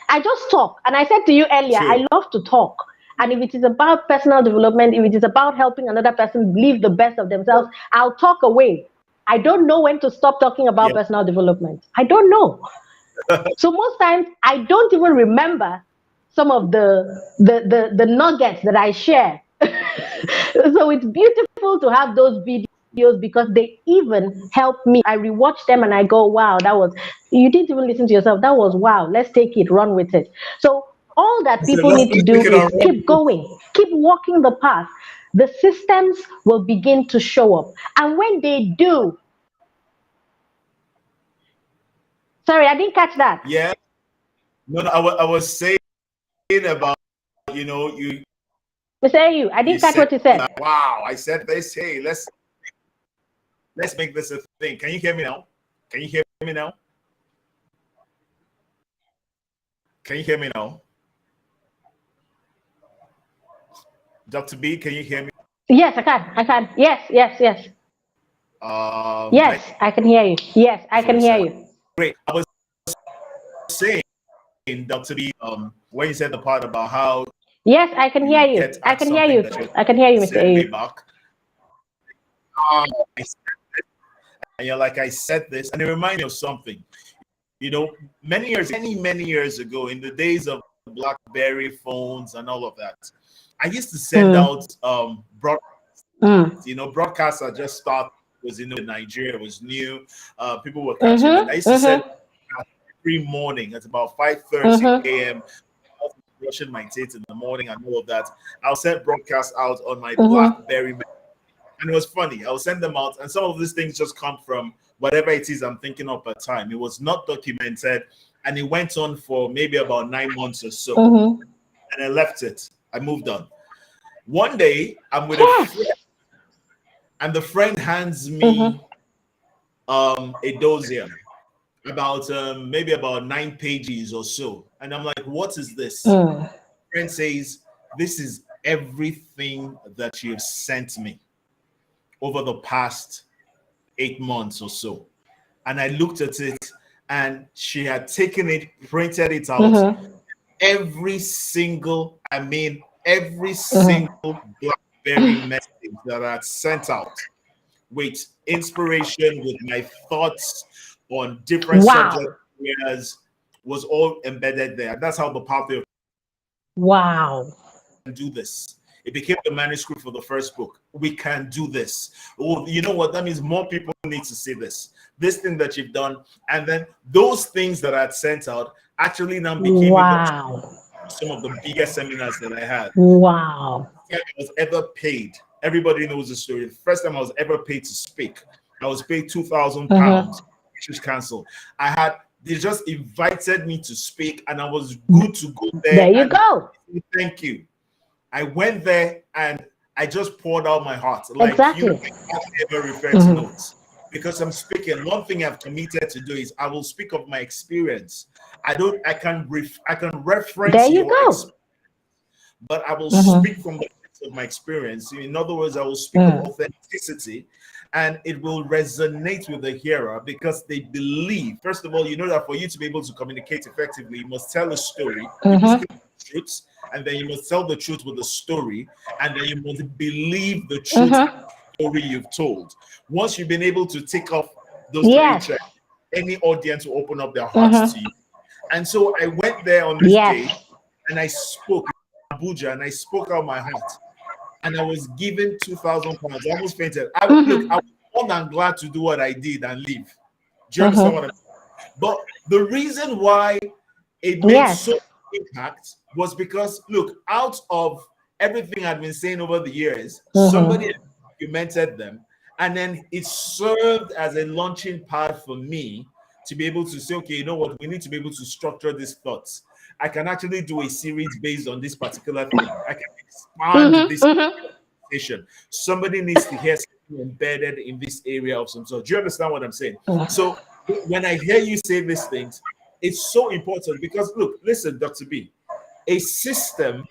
I just talk. And I said to you earlier, I love to talk. And if it is about personal development, if it is about helping another person live the best of themselves, I'll talk away. I don't know when to stop talking about personal development. I don't know. So most times I don't even remember some of the nuggets that I share. So it's beautiful to have those videos because they even help me. I rewatch them and I go, wow, you didn't even listen to yourself. That was wow. Let's take it, run with it. So all that people need to do is keep going, keep walking the path. The systems will begin to show up. And when they do, sorry, I didn't catch that. Yeah. No, I was saying about, you. I didn't catch what you said. Wow, I said this. Hey, let's make this a thing. Can you hear me now? Can you hear me now? Can you hear me now? Dr. B, can you hear me? Yes, I can. Yes. Yes, I can hear you. Yes, I can hear you. Great. I was saying, Dr. B, when you said the part about how. Yes, I can hear you. I can hear you. I can hear you, Mr. A. And you're like, I said this, and it reminds me of something. Many years ago, in the days of BlackBerry phones and all of that, I used to send out broadcasts. Broadcasts are just started. Was in Nigeria, it was new. People were catching it. I used to send every morning at about 5:30 a.m. brushing my teeth in the morning and all of that. I'll send broadcasts out on my BlackBerry. And it was funny. I'll send them out, and some of these things just come from whatever it is I'm thinking of at the time. It was not documented, and it went on for maybe about 9 months or so. And I left it. I moved on. One day, I'm with a friend, and the friend hands me a dossier about maybe about 9 pages or so. And I'm like, what is this? The friend says, this is everything that you've sent me over the past 8 months or so. And I looked at it, and she had taken it, printed it out. Every single BlackBerry message that I had sent out with inspiration, with my thoughts on different subject areas, was all embedded there. That's how the pathway of do this. It became the manuscript for the first book. We can do this. Oh, you know what? That means more people need to see this. This thing that you've done. And then those things that I had sent out actually now became some of the biggest seminars that I had. Wow. I was ever paid. Everybody knows the story. The first time I was ever paid to speak, I was paid £2,000, which was cancelled. They just invited me to speak, and I was good to go there. There you go. Thank you. I went there and I just poured out my heart. Like exactly. You ever refer to notes. because I'm speaking. One thing I've committed to do is I will speak of my experience. I can There reference you your go. experience, but I will speak from the place of my experience. In other words, I will speak of authenticity, and it will resonate with the hearer because they believe. First of all, you know that for you to be able to communicate effectively, you must tell a story. You must speak the truth, and then you must tell the truth with the story, and then you must believe the truth story you've told. Once you've been able to take off those three Yes. checks, any audience will open up their hearts to you. And so I went there on this day Yes. and I spoke in Abuja and I spoke out my heart. And I was given £2,000. I almost fainted. Look, I was more than glad to do what I did and leave. Do you understand what I'm saying? But the reason why it made so impact was because, look, out of everything I'd been saying over the years, somebody documented them, and then it served as a launching pad for me to be able to say, okay, you know what, we need to be able to structure these thoughts. I can actually do a series based on this particular thing. I can expand this conversation. Somebody needs to hear something embedded in this area of some sort. Do you understand what I'm saying? So when I hear you say these things, it's so important because, look, listen, Dr. B, a system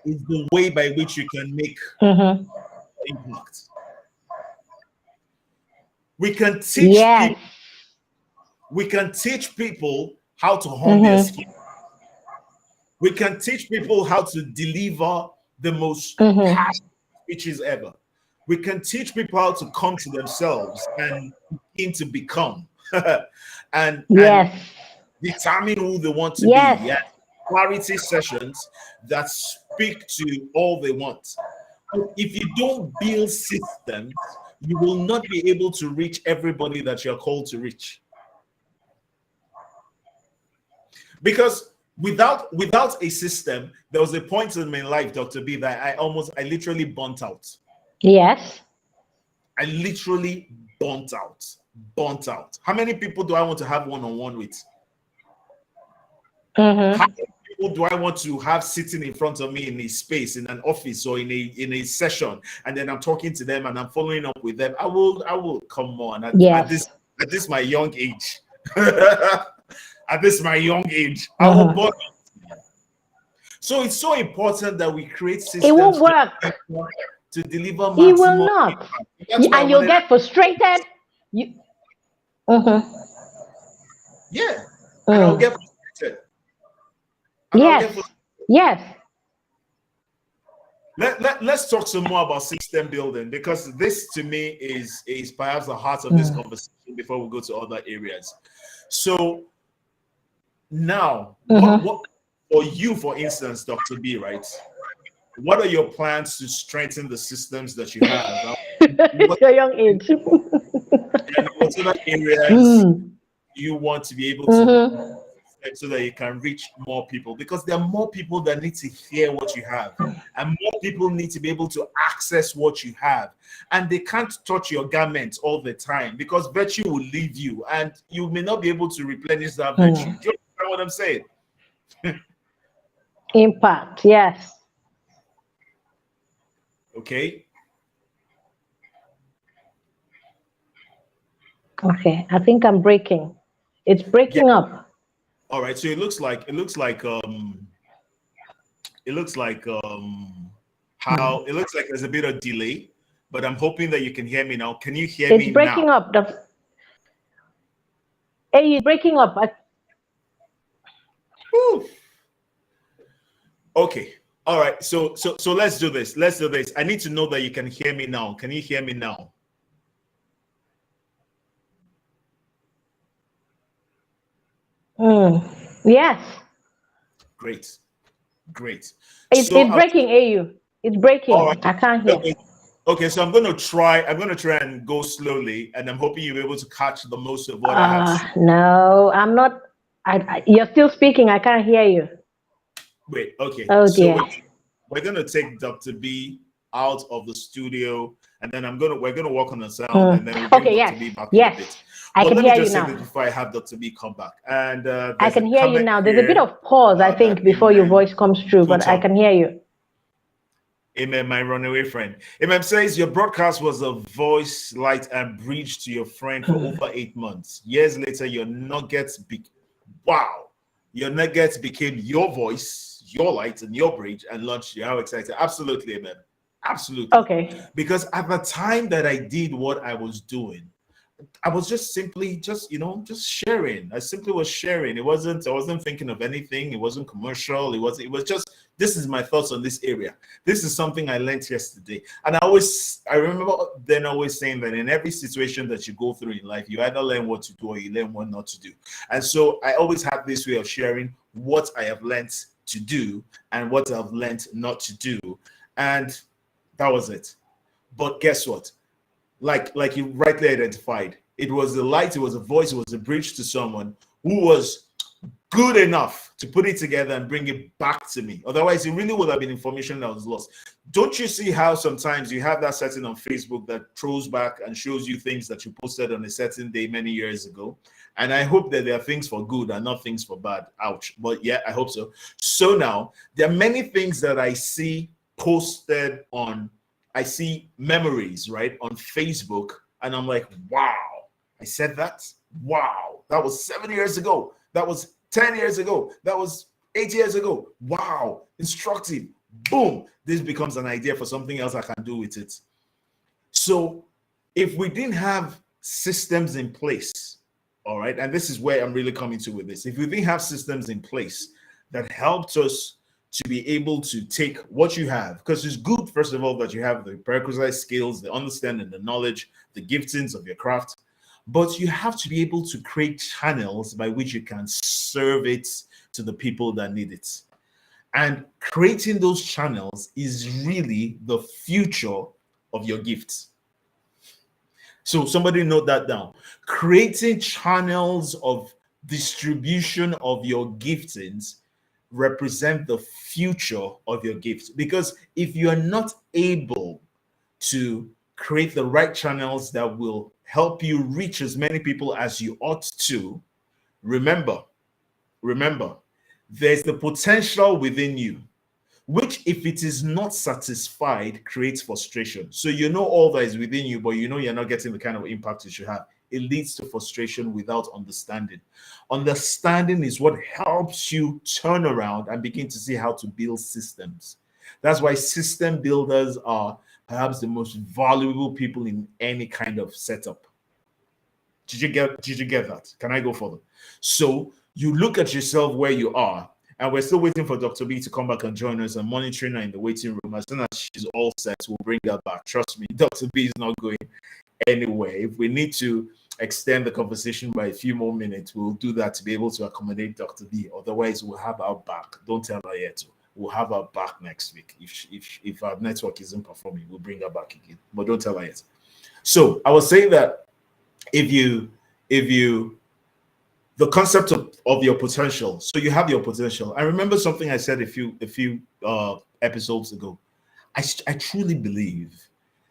is the way by which you can make impact. We can teach people. We can teach people how to hone their skill. We can teach people how to deliver the most passionate speeches ever. We can teach people how to come to themselves and begin to become and determine who they want to be. Yeah, clarity sessions that speak to all they want. If you don't build systems, you will not be able to reach everybody that you're called to reach. Because without a system, there was a point in my life, Dr. B, that I literally burnt out. Yes. I literally burnt out. How many people do I want to have one-on-one with? How many people do I want to have sitting in front of me in a space, in an office or in a session, and then I'm talking to them and I'm following up with them? I will come on at this my young age. At this my young age, I will burn out. So it's so important that we create systems. It won't work to deliver maximum. He will not. And you'll get frustrated. Yeah. And I'll get frustrated. Yes. Let's talk some more about system building, because this to me is perhaps the heart of this conversation before we go to other areas. So now, what for you, for instance, Dr. B, right? What are your plans to strengthen the systems that you have? Your young age. And whatever areas you want to be able to, so that you can reach more people, because there are more people that need to hear what you have, and more people need to be able to access what you have, and they can't touch your garment all the time because virtue will leave you and you may not be able to replenish that virtue. Do you understand what I'm saying? Impact, yes. Okay, I think I'm breaking. It's breaking up. All right, so it looks like how it looks like there's a bit of delay, but I'm hoping that you can hear me now. Can you hear me now? It's breaking up. Hey, it's breaking up. Okay. All right. So let's do this. I need to know that you can hear me now. Can you hear me now? Yes. Great. It's breaking, AU. It's breaking. Right. I can't hear. Okay, so I'm gonna try and go slowly, and I'm hoping you'll be able to catch the most of what I have to say. No, I'm not. You're still speaking. I can't hear you. Wait, okay. Oh dear. So we're gonna take Dr. B out of the studio, and then we're gonna work on the sound, and then we'll bring Dr. B back in a bit. I can hear you now. Let me just say this before I have Dr. B come back. And I can hear you now. There's a bit of pause, I think, before your voice comes through, but I can hear you. Amen, my runaway friend. Amen says your broadcast was a voice, light, and bridge to your friend for over 8 months. Years later, your nuggets wow. Your nuggets became your voice, your light, and your bridge, and launched you. How excited! Absolutely, amen. Absolutely. Okay. Because at the time that I did what I was doing, I was just simply just sharing. I simply was sharing. I wasn't thinking of anything. It wasn't commercial. It was just, this is my thoughts on this area. This is something I learned yesterday. And I remember then always saying that in every situation that you go through in life, you either learn what to do or you learn what not to do. And so I always have this way of sharing what I have learned to do and what I've learned not to do. And that was it. But guess what? Like you rightly identified, it was the light, it was a voice, it was a bridge to someone who was good enough to put it together and bring it back to me. Otherwise, it really would have been information that was lost. Don't you see how sometimes you have that setting on Facebook that throws back and shows you things that you posted on a certain day many years ago? And I hope that there are things for good and not things for bad. Ouch. But yeah, I hope so. So now there are many things that I see posted on, I see memories, right, on Facebook, and I'm like, wow, I said that? Wow, that was 7 years ago. That was 10 years ago. That was 8 years ago. Wow, instructive. Boom, this becomes an idea for something else I can do with it. So if we didn't have systems in place, all right, and this is where I'm really coming to with this. If we didn't have systems in place that helped us to be able to take what you have, because it's good, first of all, that you have the prerequisite skills, the understanding, the knowledge, the giftings of your craft, but you have to be able to create channels by which you can serve it to the people that need it. And creating those channels is really the future of your gifts. So somebody note that down. Creating channels of distribution of your giftings represent the future of your gifts. Because if you are not able to create the right channels that will help you reach as many people as you ought to, remember, there's the potential within you, which, if it is not satisfied, creates frustration. So you know all that is within you, but you know you're not getting the kind of impact you should have. It leads to frustration without understanding. Understanding is what helps you turn around and begin to see how to build systems. That's why system builders are perhaps the most valuable people in any kind of setup. Did you get that? Can I go further? So you look at yourself where you are, and we're still waiting for Dr. B to come back and join us and monitoring her in the waiting room. As soon as she's all set, we'll bring her back. Trust me, Dr. B is not going anywhere. If we need to extend the conversation by a few more minutes, we'll do that to be able to accommodate Dr. B. Otherwise, we'll have our back. Don't tell her yet. We'll have our back next week. If our network isn't performing, we'll bring her back again. But don't tell her yet. So I was saying that if you the concept of your potential. So you have your potential. I remember something I said a few episodes ago. I truly believe,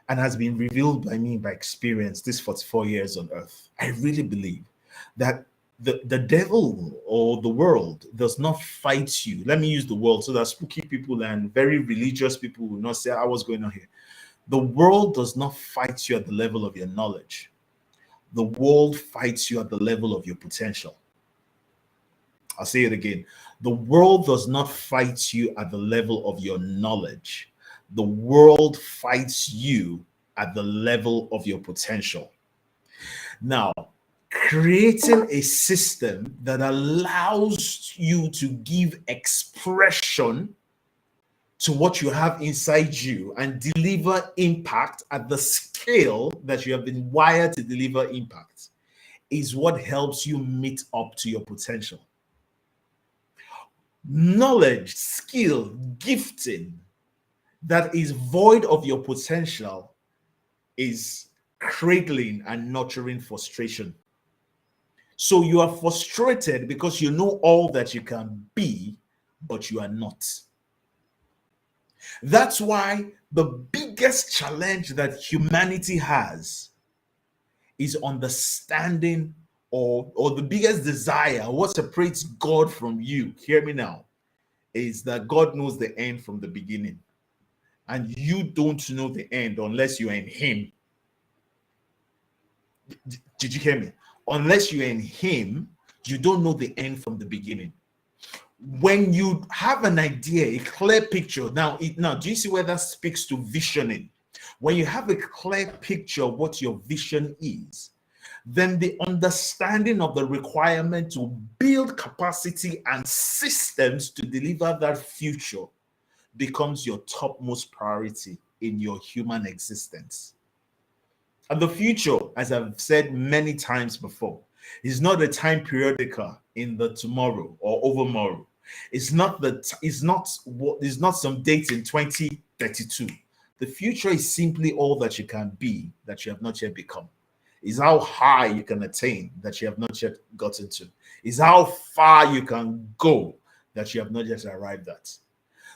and has been revealed by me by experience this 44 years on earth. I really believe that the devil or the world does not fight you. Let me use the world so that spooky people and very religious people will not say, "I was going on here." The world does not fight you at the level of your knowledge. The world fights you at the level of your potential. I'll say it again. The world does not fight you at the level of your knowledge. The world fights you at the level of your potential. Now, creating a system that allows you to give expression to what you have inside you and deliver impact at the scale that you have been wired to deliver impact is what helps you meet up to your potential. Knowledge, skill, gifting that is void of your potential is cradling and nurturing frustration. So you are frustrated because you know all that you can be, but you are not. That's why the biggest challenge that humanity has is understanding, or the biggest desire, what separates God from you, hear me now, is that God knows the end from the beginning. and you don't know the end unless you're in him. Did you hear me? Unless you're in him, you don't know the end from the beginning. When you have an idea, a clear picture, now do you see where that speaks to visioning? When you have a clear picture of what your vision is, then the understanding of the requirement to build capacity and systems to deliver that future becomes your topmost priority in your human existence. And the future, as I've said many times before, is not a time periodical in the tomorrow or overmorrow. It's not some date in 2032. The future is simply all that you can be that you have not yet become. Is how high you can attain that you have not yet gotten to. Is how far you can go that you have not yet arrived at.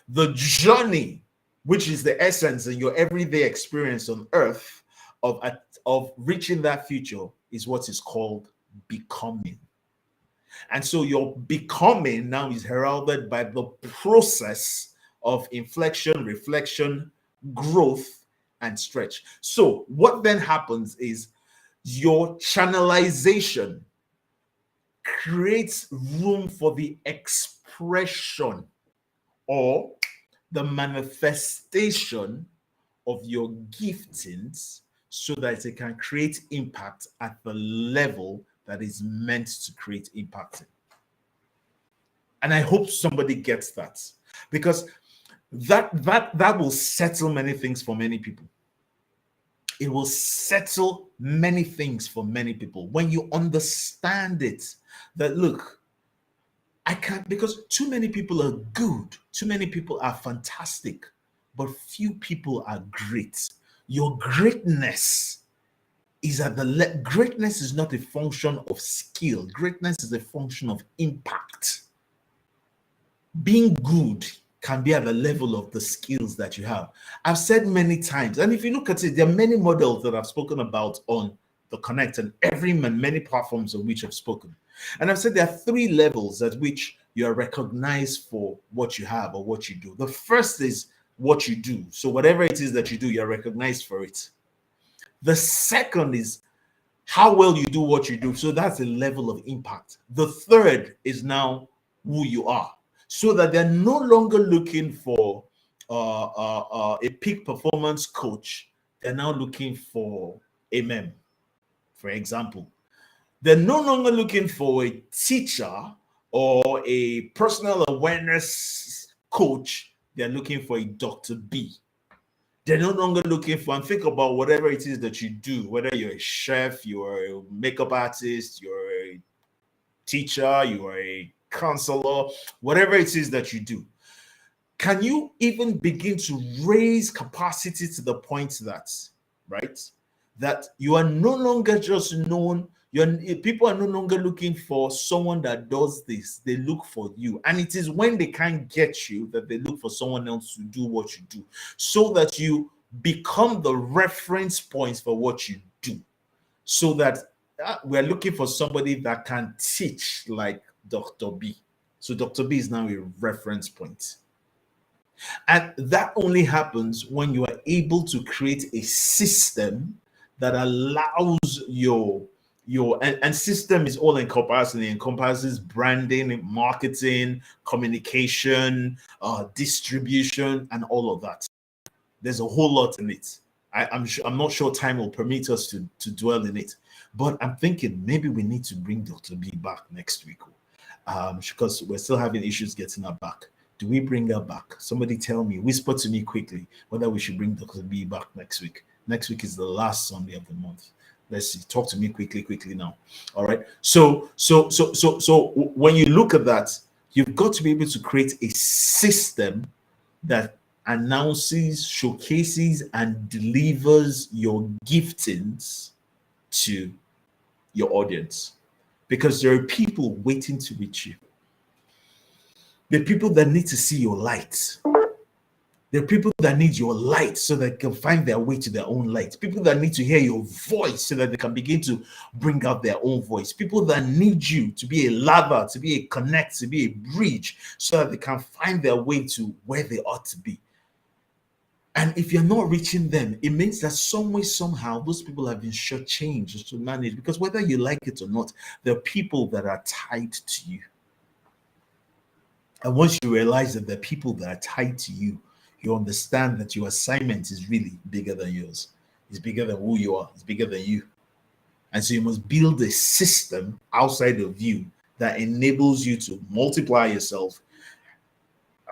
The journey, which is the essence in your everyday experience on earth of reaching that future, is what is called becoming. And so your becoming now is heralded by the process of inflection, reflection, growth, and stretch. So what then happens is your channelization creates room for the expression or the manifestation of your giftings so that it can create impact at the level that is meant to create impact. And I hope somebody gets that, because that will settle many things for many people. It will settle many things for many people when you understand it, that look, I can't, because too many people are good, too many people are fantastic, but few people are great. Your greatness is greatness is not a function of skill. Greatness is a function of impact. Being good can be at the level of the skills that you have. I've said many times, and if you look at it, there are many models that I've spoken about on the Connect and many platforms on which I've spoken. And I've said there are 3 levels at which you are recognized for what you have or what you do. The first is what you do. So whatever it is that you do, you're recognized for it. The second is how well you do what you do. So that's a level of impact. The third is now who you are. So that they're no longer looking for a peak performance coach. They're now looking for a mem, for example. They're no longer looking for a teacher or a personal awareness coach. They're looking for a Dr. B. They're no longer looking for, and think about whatever it is that you do, whether you're a chef, you're a makeup artist, you're a teacher, you're a counselor, whatever it is that you do. Can you even begin to raise capacity to the point that, right, that you are no longer just known, people are no longer looking for someone that does this, they look for you. And it is when they can't get you that they look for someone else to do what you do, so that you become the reference points for what you do. So that we're looking for somebody that can teach like Dr. B. So Dr. B is now a reference point. And that only happens when you are able to create a system that allows and system is all encompassing. It encompasses branding, marketing, communication, distribution, and all of that. There's a whole lot in it. I'm not sure time will permit us to dwell in it, but I'm thinking maybe we need to bring Dr. B back next week, because we're still having issues getting her back. Do we bring her back? Somebody tell me, whisper to me quickly whether we should bring Dr. B back next week. Next week is the last Sunday of the month. Let's see. Talk to me quickly now. All right. So when you look at that, you've got to be able to create a system that announces, showcases, and delivers your giftings to your audience, because there are people waiting to reach you. There are people that need to see your light. There are people that need your light so that they can find their way to their own light. People that need to hear your voice so that they can begin to bring out their own voice. People that need you to be a ladder, to be a connect, to be a bridge so that they can find their way to where they ought to be. And if you're not reaching them, it means that some way, somehow, those people have been shortchanged to manage. Because whether you like it or not, there are people that are tied to you. And once you realize that there are people that are tied to you, you understand that your assignment is really bigger than yours. It's bigger than who you are. It's bigger than you. And so you must build a system outside of you that enables you to multiply yourself,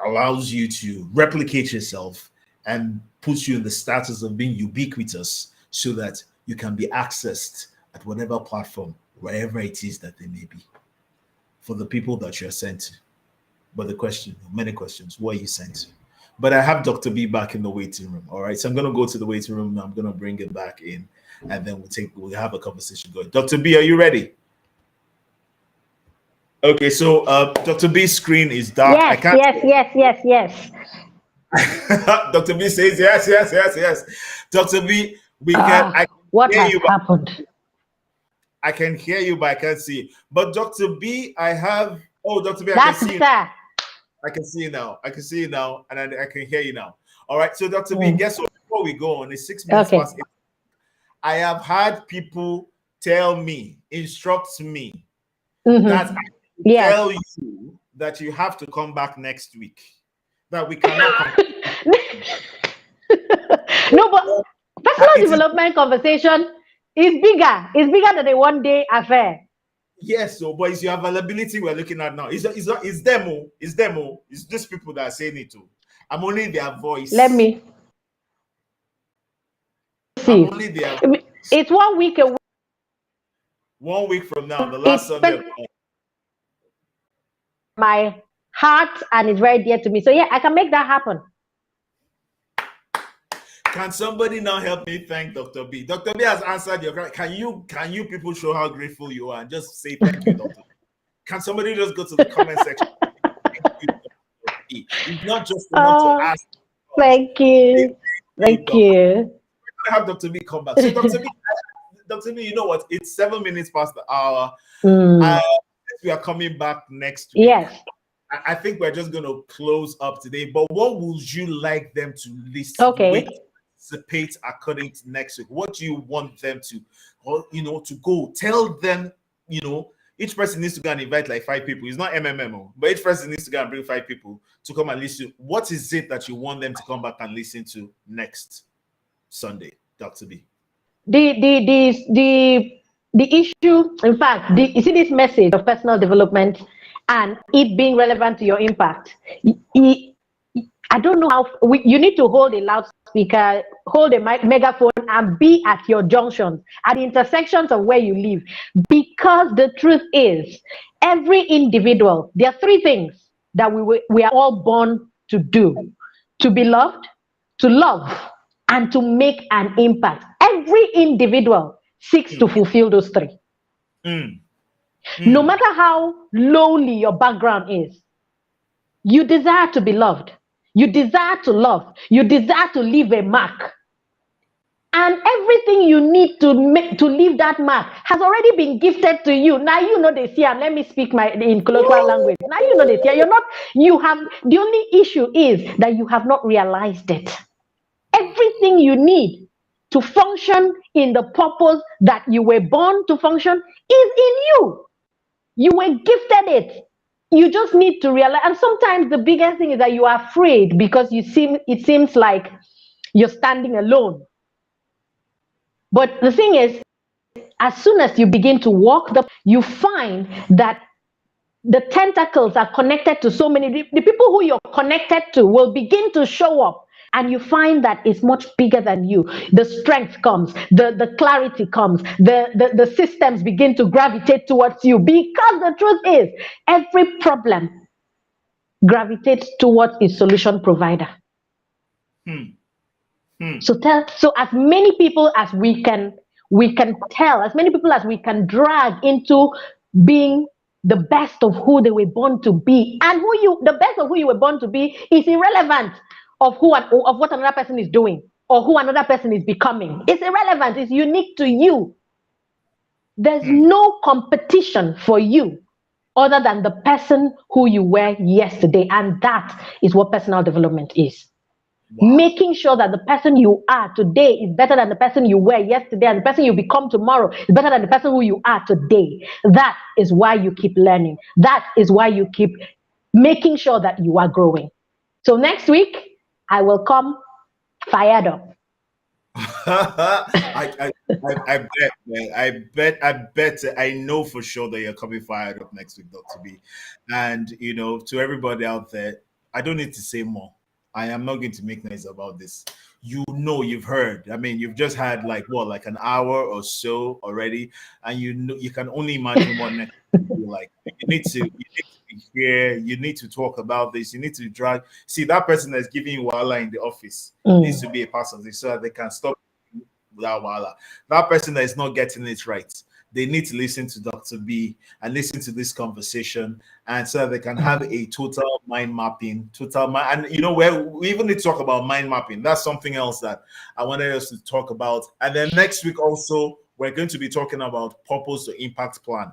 allows you to replicate yourself, and puts you in the status of being ubiquitous so that you can be accessed at whatever platform, wherever it is that they may be, for the people that you're sent to. But the question, many questions, what are you sent to? But I have Dr. B back in the waiting room. All right. So I'm going to go to the waiting room. I'm going to bring it back in, and then we'll have a conversation going. Dr. B, are you ready? Okay. So Dr. B's screen is dark. Yes, I can't. yes. Dr. B says yes. Dr. B, I can what hear has you, happened? I can hear you, but I can't see you. But Dr. B, Dr. B, I That's can see you. I can see you now. I can see you now, and I can hear you now. All right. So, Dr. B, guess what? Before we go on, it's 6 minutes past 8. I have had people tell me, instruct me, that I tell you that you have to come back next week. That we cannot come. No, but personal development conversation is bigger. It's bigger than a one-day affair. Yes, so but it's your availability we're looking at now. It's demo. It's demo. It's just people that are saying it too. I'm only their voice. Let me see. I'm only their voice. It's 1 week away. 1 week from now, the last Sunday. My heart, and it's very dear to me. So yeah, I can make that happen. Can somebody now help me thank Dr. B? Dr. B has answered your question. Can you people show how grateful you are and just say thank you, Dr. B? Can somebody just go to the comment section? Thank you, Dr. B. It's not just enough to ask. Thank you. Thank you. I have Dr. B come back. So Dr. B, you know what? It's 7 minutes past the hour. We are coming back next week. Yes. I think we're just going to close up today. But what would you like them to listen? Okay. Participate according to next week? What do you want them to, to go? Tell them, each person needs to go and invite like 5 people. It's not MMM, but each person needs to go and bring 5 people to come and listen. What is it that you want them to come back and listen to next Sunday, Dr. B? The issue, in fact, you see this message of personal development and it being relevant to your impact. I don't know how you need to hold a loudspeaker, hold a megaphone, and be at your junctions, at the intersections of where you live. Because the truth is, every individual, there are 3 things that we are all born to do: to be loved, to love, and to make an impact. Every individual seeks to fulfill those 3. No matter how lowly your background is, you desire to be loved. You desire to love. You desire to leave a mark. And everything you need to leave that mark has already been gifted to you. Now you know they see, and let me speak in colloquial language. Now you know they see. The only issue is that you have not realized it. Everything you need to function in the purpose that you were born to function is in you. You were gifted it. You just need to realize. And sometimes the biggest thing is that you are afraid because it seems like you're standing alone. But the thing is, as soon as you begin to walk, you find that the tentacles are connected to so many. The people who you're connected to will begin to show up. And you find that it's much bigger than you. The strength comes, the clarity comes, the systems begin to gravitate towards you. Because the truth is, every problem gravitates towards its solution provider. So as many people as we can tell, as many people as we can drag into being the best of who they were born to be, and the best of who you were born to be is irrelevant of what another person is doing or who another person is becoming. It's irrelevant. It's unique to you. There's no competition for you other than the person who you were yesterday, and that is what personal development is. Wow. Making sure that the person you are today is better than the person you were yesterday, and the person you become tomorrow is better than the person who you are today. That is why you keep learning. That is why you keep making sure that you are growing. So next week, I will come fired up. I bet, man. I bet. I know for sure that you're coming fired up next week, Dr. B. And to everybody out there, I don't need to say more. I am not going to make noise about this. You've heard. I mean, you've just had like an hour or so already, and you can only imagine what next will be like. You need to be here. You need to talk about this. You need to drag. See, that person that's giving you wala in the office needs to be a part of this so that they can stop without wala. That person that is not getting it right, they need to listen to Dr. B and listen to this conversation, and so they can have a total mind mapping, and where we even need to talk about mind mapping. That's something else that I wanted us to talk about. And then next week also, we're going to be talking about purpose to impact plan,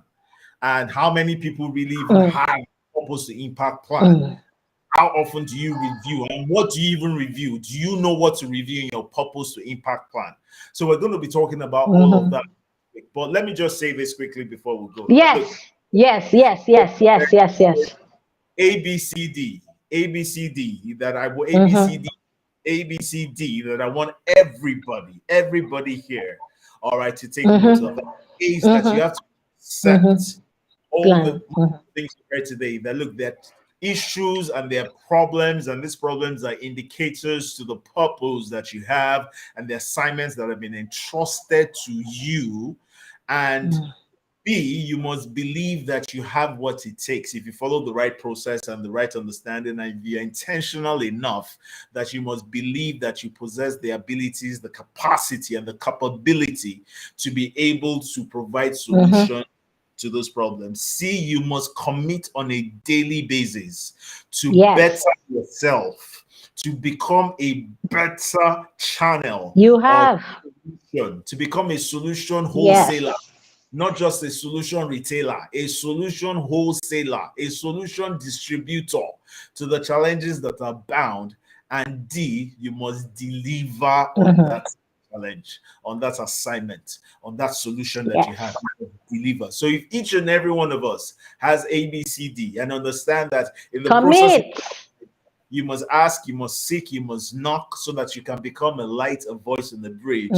and how many people really even have purpose to impact plan. How often do you review, and what do you even review? Do you know what to review in your purpose to impact plan? So we're going to be talking about all of that. But let me just say this quickly before we go. Yes, Look, yes. ABCD, ABCD that I will ABCD, ABCD that I want everybody here, all right, to take note of. Is that you have to accept all the things you heard today. That look, that issues and their problems, and these problems are indicators to the purpose that you have and the assignments that have been entrusted to you. And B, you must believe that you have what it takes. If you follow the right process and the right understanding, and you're intentional enough, that you must believe that you possess the abilities, the capacity, and the capability to be able to provide solutions to those problems. C, you must commit on a daily basis to better yourself, to become a better channel. You have. To become a solution wholesaler. Not just a solution retailer, a solution wholesaler, a solution distributor to the challenges that are bound. And D, you must deliver on that challenge, on that assignment, on that solution that you have. You deliver. So if each and every one of us has ABCD and understand that in the process, you must ask, you must seek, you must knock, so that you can become a light, a voice in the bridge.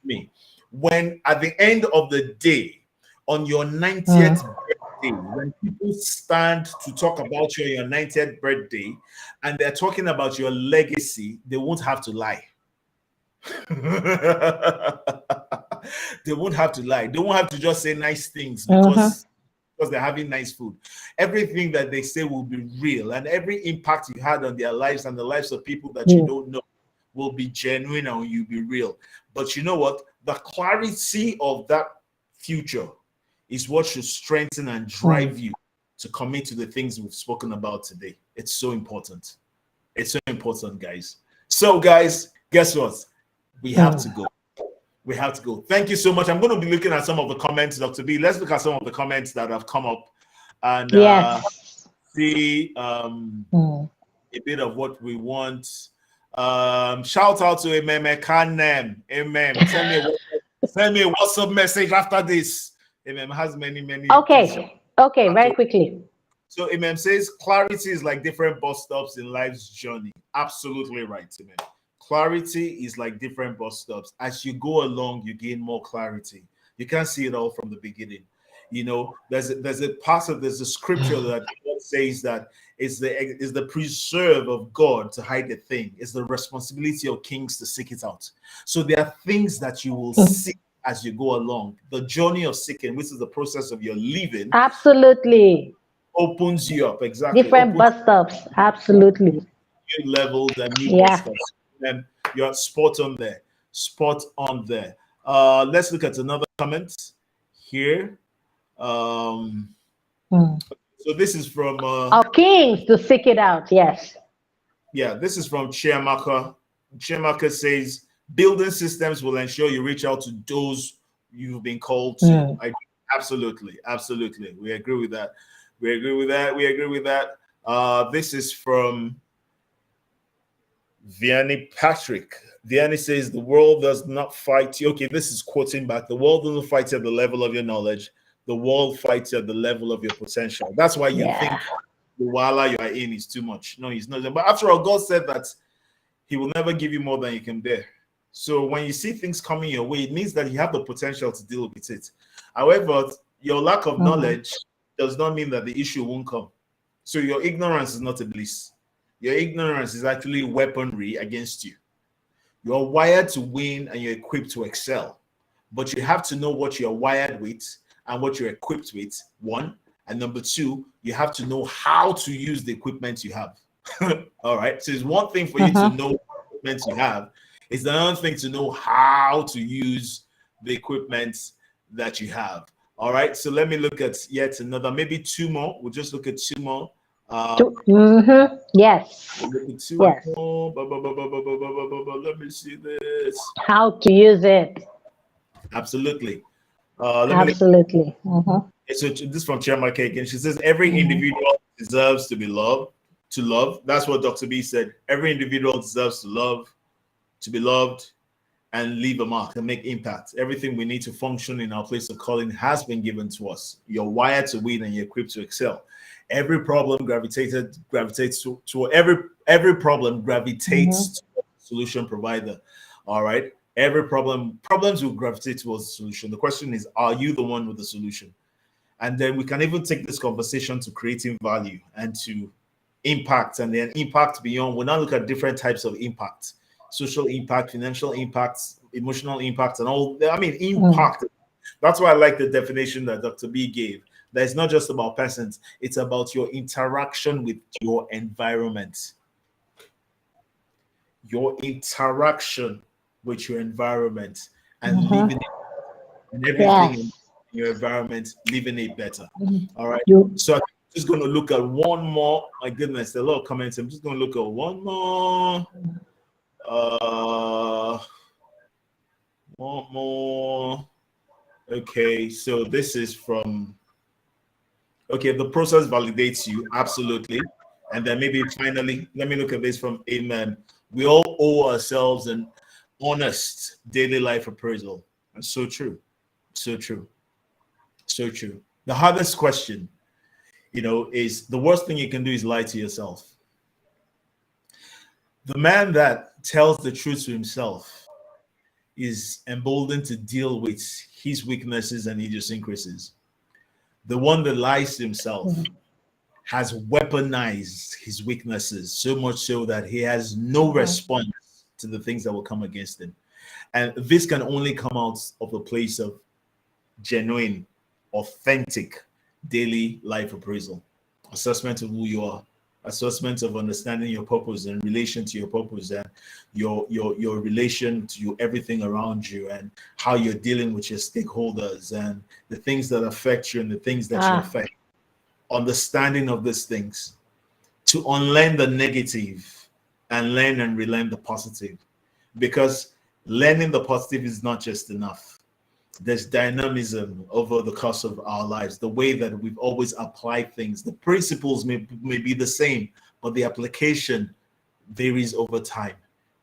Me. When at the end of the day, on your 90th birthday, when people stand to talk about you on your 90th birthday and they're talking about your legacy, they won't have to lie. They won't have to lie. They won't have to just say nice things because they're having nice food. Everything that they say will be real, and every impact you had on their lives and the lives of people that you don't know will be genuine and will be real. But you know what? The clarity of that future is what should strengthen and drive you to commit to the things we've spoken about today. It's so important. It's so important, guys. So, guys, guess what? We have to go. We have to go. Thank you so much. I'm going to be looking at some of the comments, Dr. B. Let's look at some of the comments that have come up and see a bit of what we want. Shout out to Emem Kanem. Emem, send me a WhatsApp message after this. Emem has many. Okay, very quickly. So Emem says clarity is like different bus stops in life's journey. Absolutely right, Emem. Clarity is like different bus stops. As you go along, you gain more clarity. You can't see it all from the beginning. There's a scripture that God says that is the preserve of God to hide the thing. It's the responsibility of kings to seek it out. So there are things that you will seek as you go along. The journey of seeking, which is the process of your living, absolutely opens you up. Exactly. Different bus stops. Absolutely. New levels and new bus stops. And you're spot on there. Spot on there. Let's look at another comment here. So this is from our kings to seek it out. Yes. Yeah, this is from Chiamaka. Chiamaka says building systems will ensure you reach out to those you've been called to. Absolutely. We agree with that. This is from Vianney Patrick. Vianney says the world does not fight you. Okay, this is quoting back. The world doesn't fight you at the level of your knowledge. The world fights you at the level of your potential. That's why you think the wala you are in is too much. No, he's not. But after all, God said that he will never give you more than you can bear. So when you see things coming your way, it means that you have the potential to deal with it. However, your lack of knowledge does not mean that the issue won't come. So your ignorance is not a bliss. Your ignorance is actually weaponry against you. You're wired to win and you're equipped to excel. But you have to know what you're wired with and what you're equipped with, one. And number two, you have to know how to use the equipment you have. All right. So it's one thing for you to know what equipment you have. It's another thing to know how to use the equipment that you have. All right. So let me look at yet another, maybe two more. We'll just look at two more. Yes. Yes. More. Let me see this. How to use it. Absolutely. Absolutely. So this is from Chairman Cake, and she says every individual deserves to be loved. To love. That's what Dr. B said. Every individual deserves to love, to be loved, and leave a mark and make impact. Everything we need to function in our place of calling has been given to us. You're wired to win and you're equipped to excel. Every problem gravitates to every problem gravitates to a solution provider. All right. Problems will gravitate towards a solution. The question is, are you the one with the solution? And then we can even take this conversation to creating value and to impact, and then impact beyond. We'll now look at different types of impact: social impact, financial impacts, emotional impact, and all. I mean, impact. That's why I like the definition that Dr. B gave. That it's not just about persons, it's about your interaction with your environment. Your interaction with your environment and living it, and everything in your environment, living it better. All right. So I'm just going to look at one more. My goodness, a lot of comments. I'm just going to look at one more. One more. Okay, so this is from. Okay, the process validates you, absolutely. And then maybe finally, let me look at this from Amen. We all owe ourselves an honest daily life appraisal. And so true. So true. So true. The hardest question, is the worst thing you can do is lie to yourself. The man that tells the truth to himself is emboldened to deal with his weaknesses and idiosyncrasies. The one that lies to himself has weaponized his weaknesses so much so that he has no response to the things that will come against him. And this can only come out of a place of genuine, authentic daily life appraisal, assessment of who you are, assessment of understanding your purpose in relation to your purpose and your relation to everything around you, and how you're dealing with your stakeholders and the things that affect you and the things that you affect. Understanding of these things to unlearn the negative and learn and relearn the positive, because learning the positive is not just enough. There's dynamism over the course of our lives, the way that we've always applied things. The principles may be the same, but the application varies over time.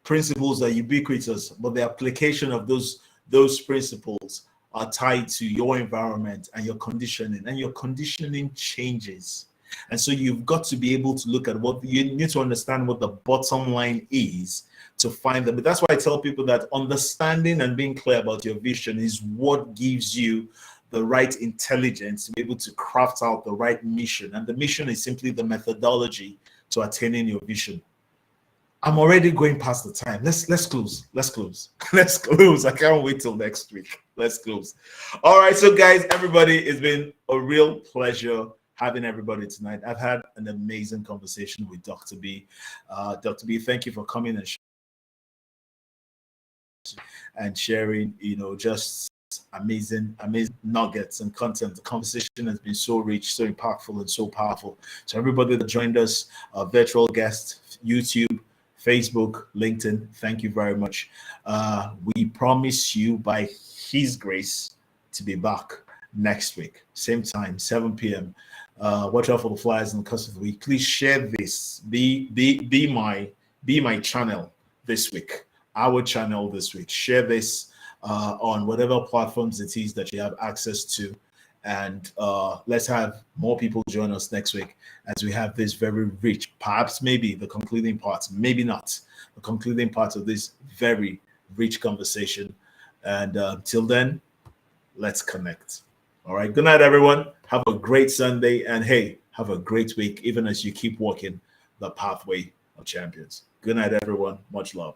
Principles are ubiquitous, but the application of those principles are tied to your environment and your conditioning changes. And so you've got to be able to look at what you need to understand what the bottom line is to find them. But that's why I tell people that understanding and being clear about your vision is what gives you the right intelligence to be able to craft out the right mission. And the mission is simply the methodology to attaining your vision. I'm already going past the time. Let's close. Let's close. I can't wait till next week. Let's close. All right. So guys, everybody, it's been a real pleasure having everybody tonight. I've had an amazing conversation with Dr. B. Dr. B, thank you for coming and sharing, just amazing nuggets and content. The conversation has been so rich, so impactful, and so powerful. So everybody that joined us, virtual guests, YouTube, Facebook, LinkedIn, thank you very much. We promise you by His grace to be back next week, same time, 7 p.m. Watch out for the flyers in the course of the week. Please share this. Be my channel. this week, our channel this week. Share this on whatever platforms it is that you have access to. And let's have more people join us next week as we have this very rich, perhaps maybe the concluding part, maybe not, the concluding part of this very rich conversation. And till then, let's connect. All right. Good night, everyone. Have a great Sunday. And hey, have a great week, even as you keep walking the pathway of champions. Good night, everyone. Much love.